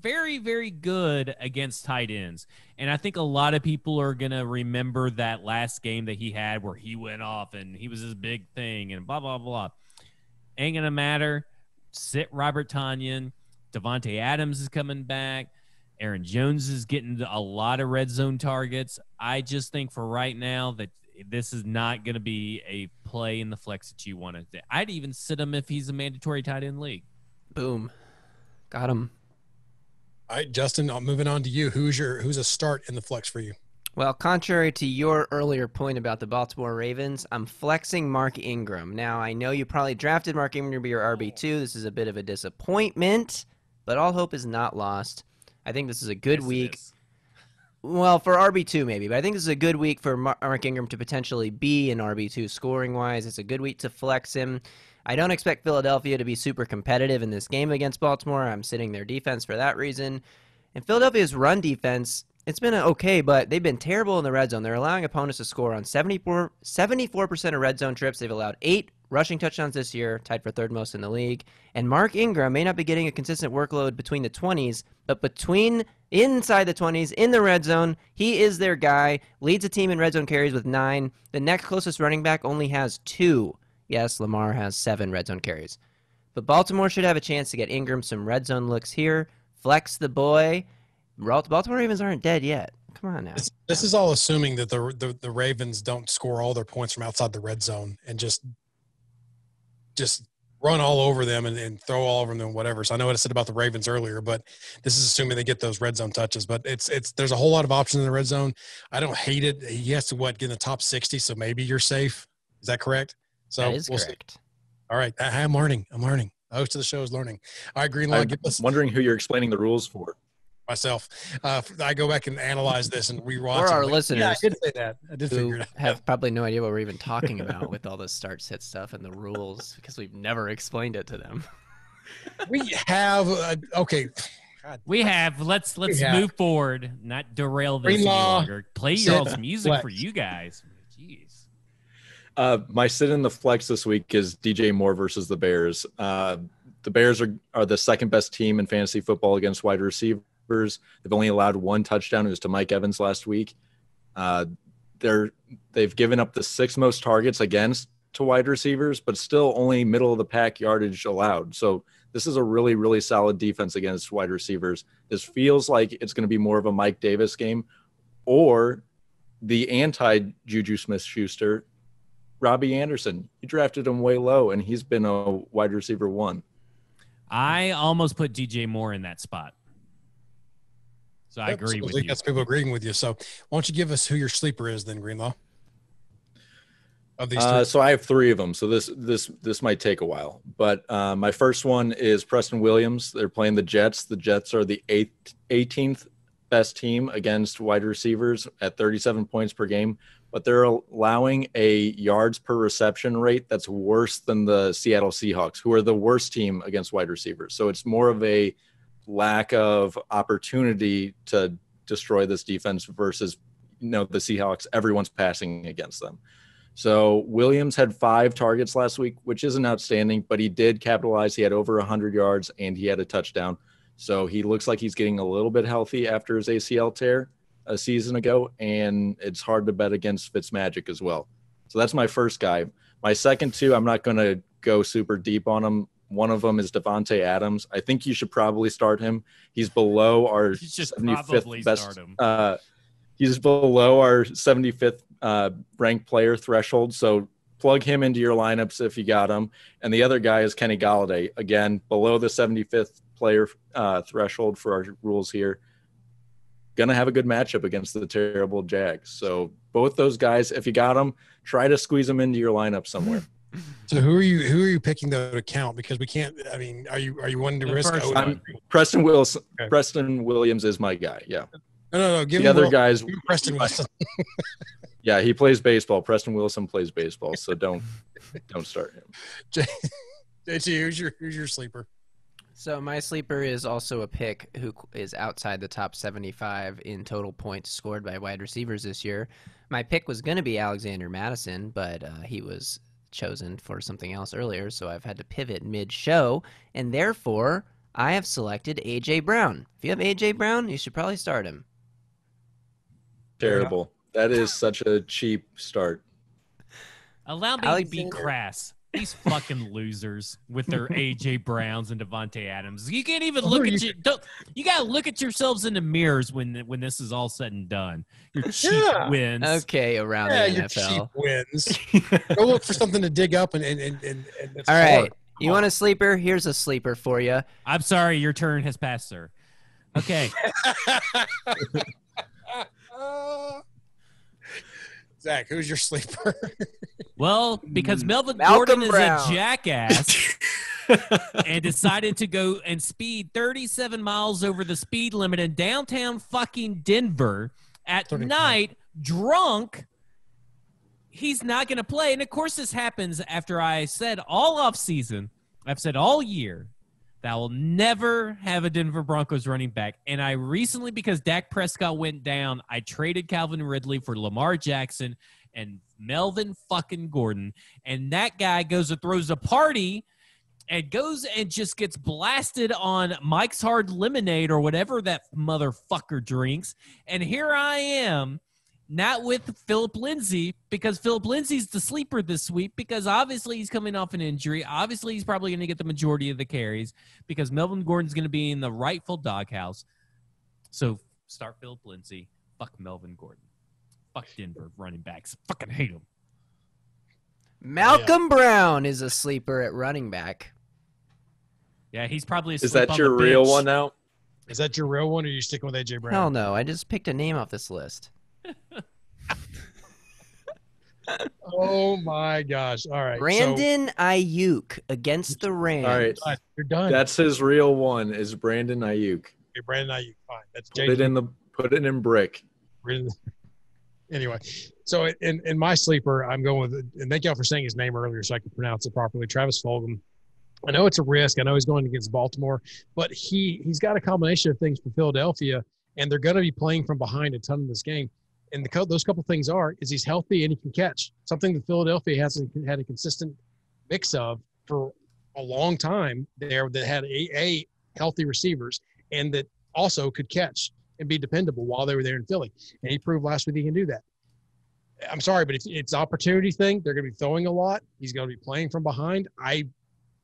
D: very, very good against tight ends. And I think a lot of people are going to remember that last game that he had where he went off and he was this big thing and blah, blah, blah. Ain't going to matter. Sit Robert Tonyan. Devontae Adams is coming back. Aaron Jones is getting a lot of red zone targets. I just think for right now that this is not going to be a play in the flex that you want to do. I'd even sit him if he's a mandatory tight end league.
C: Boom. Got him.
E: All right, Justin, moving on to you. Who's a start in the flex for you?
C: Well, contrary to your earlier point about the Baltimore Ravens, I'm flexing Mark Ingram. Now, I know you probably drafted Mark Ingram to be your RB2. This is a bit of a disappointment, but all hope is not lost. I think this is a good week. Well, for RB2 maybe, but I think this is a good week for Mark Ingram to potentially be an RB2 scoring-wise. It's a good week to flex him. I don't expect Philadelphia to be super competitive in this game against Baltimore. I'm sitting their defense for that reason. And Philadelphia's run defense, it's been okay, but they've been terrible in the red zone. They're allowing opponents to score on 74% of red zone trips. They've allowed 8 rushing touchdowns this year, tied for third most in the league. And Mark Ingram may not be getting a consistent workload between the 20s, but inside the 20s, in the red zone, he is their guy, leads a team in red zone carries with 9. The next closest running back only has 2. Yes, Lamar has 7 red zone carries. But Baltimore should have a chance to get Ingram some red zone looks here. Flex the boy. Baltimore Ravens aren't dead yet. Come on now.
E: This is all assuming that the Ravens don't score all their points from outside the red zone and just run all over them and throw all over them and whatever. So I know what I said about the Ravens earlier, but this is assuming they get those red zone touches. But there's a whole lot of options in the red zone. I don't hate it. He has to get in the top 60, so maybe you're safe. Is that correct? So
C: that is correct.
E: See. All right. I'm learning. The host of the show is learning. All right, Greenlaw, give us.
F: Wondering who you're explaining the rules for.
E: Myself. I go back and analyze this and rewatch.
C: Or our listeners.
E: Yeah, I did say that. I did figure it out.
C: Have probably no idea what we're even talking about with all the start sit stuff and the rules because we've never explained it to them.
E: We have okay.
D: God. We have. Let's move forward, not derail this any longer. Play your all's music flex. For you guys. Jeez.
F: My sit in the flex this week is DJ Moore versus the Bears. The Bears are the second best team in fantasy football against wide receivers. They've only allowed 1 touchdown. It was to Mike Evans last week. They've given up the 6th most targets against to wide receivers, but still only middle of the pack yardage allowed. So this is a really, really solid defense against wide receivers. This feels like it's going to be more of a Mike Davis game or the anti-Juju Smith-Schuster, Robbie Anderson. You drafted him way low, and he's been a wide receiver 1.
D: I almost put DJ Moore in that spot. So I agree with you.
E: That's people agreeing with you. So why don't you give us who your sleeper is then, Greenlaw? Of these 3?
F: So I have 3 of them. So this might take a while. But my first one is Preston Williams. They're playing the Jets. The Jets are the 18th best team against wide receivers at 37 points per game. But they're allowing a yards per reception rate that's worse than the Seattle Seahawks, who are the worst team against wide receivers. So it's more of a lack of opportunity to destroy this defense versus, the Seahawks, everyone's passing against them. So Williams had 5 targets last week, which isn't outstanding, but he did capitalize. He had over 100 yards and he had a touchdown. So he looks like he's getting a little bit healthy after his ACL tear a season ago, and it's hard to bet against Fitzmagic as well. So that's my first guy. My second 2, I'm not going to go super deep on him. One of them is Devontae Adams. I think you should probably start him. He's below our 75th best. He's below our 75th ranked player threshold. So plug him into your lineups if you got him. And the other guy is Kenny Galladay. Again, below the 75th player threshold for our rules here. Going to have a good matchup against the terrible Jags. So both those guys, if you got them, try to squeeze them into your lineup somewhere.
E: So who are you picking though to count? Because we can't. I mean, are you wanting to risk?
F: Preston Wilson.
E: Okay.
F: Preston Williams is my guy. Yeah.
E: No. Give
F: the other guys.
E: Preston Wilson.
F: Yeah, he plays baseball. Preston Wilson plays baseball, so don't start him.
E: JT, who's your sleeper?
C: So my sleeper is also a pick who is outside the top 75 in total points scored by wide receivers this year. My pick was going to be Alexander Mattison, but he was chosen for something else earlier, so I've had to pivot mid-show, and therefore I have selected A.J. Brown. If you have A.J. Brown, you should probably start him.
F: Terrible. That is such a cheap start.
D: Allow me to be crass. These fucking losers with their A.J. Browns and Devontae Adams. You can't even look at you got to look at yourselves in the mirrors when this is all said and done. Your cheap wins.
C: Okay, around the NFL.
E: Your cheap wins. Go look for something to dig up and
C: all right. You want a sleeper? Here's a sleeper for you.
D: I'm sorry, your turn has passed, sir. Okay.
E: Zach, who's your sleeper?
D: Well, because Melvin Gordon is
C: Brown.
D: a jackass and decided to go and speed 37 miles over the speed limit in downtown fucking Denver at night, drunk, he's not going to play. And, of course, this happens after I said all offseason, I've said all year, that I will never have a Denver Broncos running back. And I recently, because Dak Prescott went down, I traded Calvin Ridley for Lamar Jackson and Melvin fucking Gordon. And that guy goes and throws a party and goes and just gets blasted on Mike's Hard Lemonade or whatever that motherfucker drinks. And here I am, not with Philip Lindsay, because Philip Lindsay's the sleeper this week, because obviously he's coming off an injury. Obviously he's probably going to get the majority of the carries because Melvin Gordon's going to be in the rightful doghouse. So start Philip Lindsay. Fuck Melvin Gordon. Fuck Denver running backs. Fucking hate them.
C: Malcolm Brown is a sleeper at running back.
D: Yeah, he's probably
F: Is that your real one now?
E: Is that your real one, or are you sticking with A.J. Brown?
C: Hell no. I just picked a name off this list.
E: Oh my gosh! All right,
C: Brandon Ayuk against the Rams.
F: All right,
E: you're done.
F: That's his real one. Is Brandon Ayuk?
E: Okay, Brandon Ayuk. Fine. That's
F: Put it in brick.
E: Anyway, so in my sleeper, I'm going with, and thank y'all for saying his name earlier so I can pronounce it properly. Travis Fulgham. I know it's a risk. I know he's going against Baltimore, but he's got a combination of things for Philadelphia, and they're going to be playing from behind a ton in this game. And those couple things is he's healthy and he can catch, something that Philadelphia hasn't had a consistent mix of for a long time there, that had a healthy receivers and that also could catch and be dependable while they were there in Philly. And he proved last week he can do that. I'm sorry, but it's an opportunity thing. They're going to be throwing a lot. He's going to be playing from behind.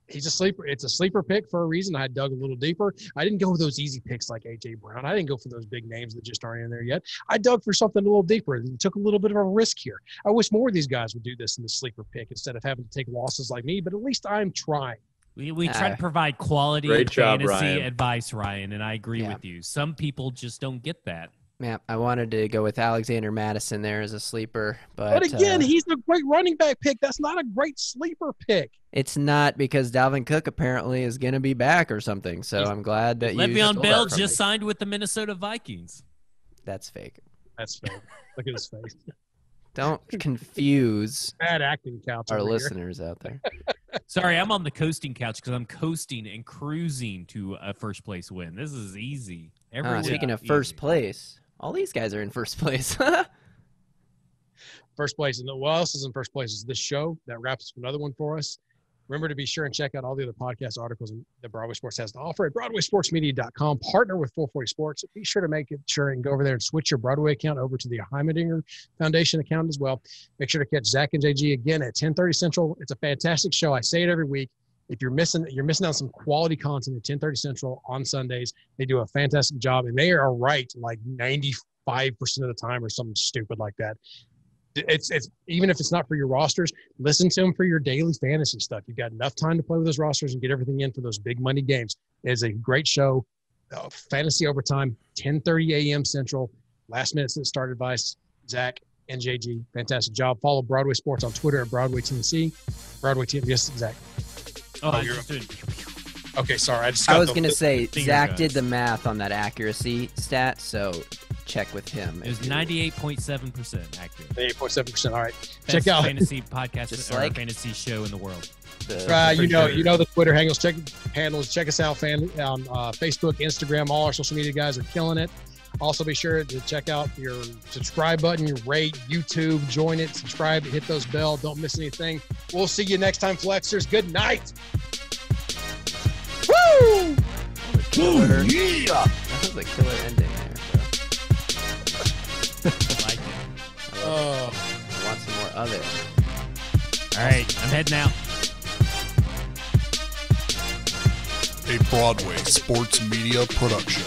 E: He's a sleeper. It's a sleeper pick for a reason. I dug a little deeper. I didn't go with those easy picks like A.J. Brown. I didn't go for those big names that just aren't in there yet. I dug for something a little deeper and took a little bit of a risk here. I wish more of these guys would do this in the sleeper pick instead of having to take losses like me, but at least I'm trying.
D: We try to provide quality fantasy advice, Ryan, and I agree with you. Some people just don't get that.
C: Yeah, I wanted to go with Alexander Mattison there as a sleeper. But
E: again, he's a great running back pick. That's not a great sleeper pick.
C: It's not, because Dalvin Cook apparently is going to be back or something. So I'm glad that
D: Le'Veon Bell just signed with the Minnesota Vikings.
C: That's fake.
E: That's fake. Look at his face.
C: Don't confuse
E: bad acting couch
C: our listeners out there.
D: Sorry, I'm on the coasting couch because I'm coasting and cruising to a first place win. This is easy.
C: Speaking of first place, all these guys are in first place.
E: First place. And what else is in first place is this show that wraps up another one for us. Remember to be sure and check out all the other podcast articles that Broadway Sports has to offer at BroadwaySportsMedia.com. Partner with 440 Sports. Be sure to make it sure and go over there and switch your Broadway account over to the Heimerdinger Foundation account as well. Make sure to catch Zach and JG again at 10:30 Central. It's a fantastic show. I say it every week. If you're missing out some quality content at 10:30 Central on Sundays. They do a fantastic job, and they are right like 95% of the time or something stupid like that. It's even if it's not for your rosters, listen to them for your daily fantasy stuff. You've got enough time to play with those rosters and get everything in for those big money games. It is a great show. Fantasy Overtime, 10:30 a.m. Central. Last minute start advice. Zach and JG, fantastic job. Follow Broadway Sports on Twitter at Broadway Tennessee. Broadway Tennessee. Yes, Zach. Okay, sorry.
C: I was going to say, Zach did the math on that accuracy stat, so check with him.
D: It was 98.7% accurate.
E: 98.7%. All right.
D: Best
E: check out
D: fantasy podcast
C: Just
D: or
C: like
D: fantasy show in the world.
E: you know the Twitter handles. Check us out on Facebook, Instagram. All our social media guys are killing it. Also, be sure to check out your subscribe button, your rate, YouTube, join it, subscribe, hit those bell. Don't miss anything. We'll see you next time, Flexers. Good night. Woo!
C: Killer. Yeah. That was a killer ending there.
D: I like it.
C: I want some more of it.
D: All right, I'm heading out.
A: A Broadway Sports Media production.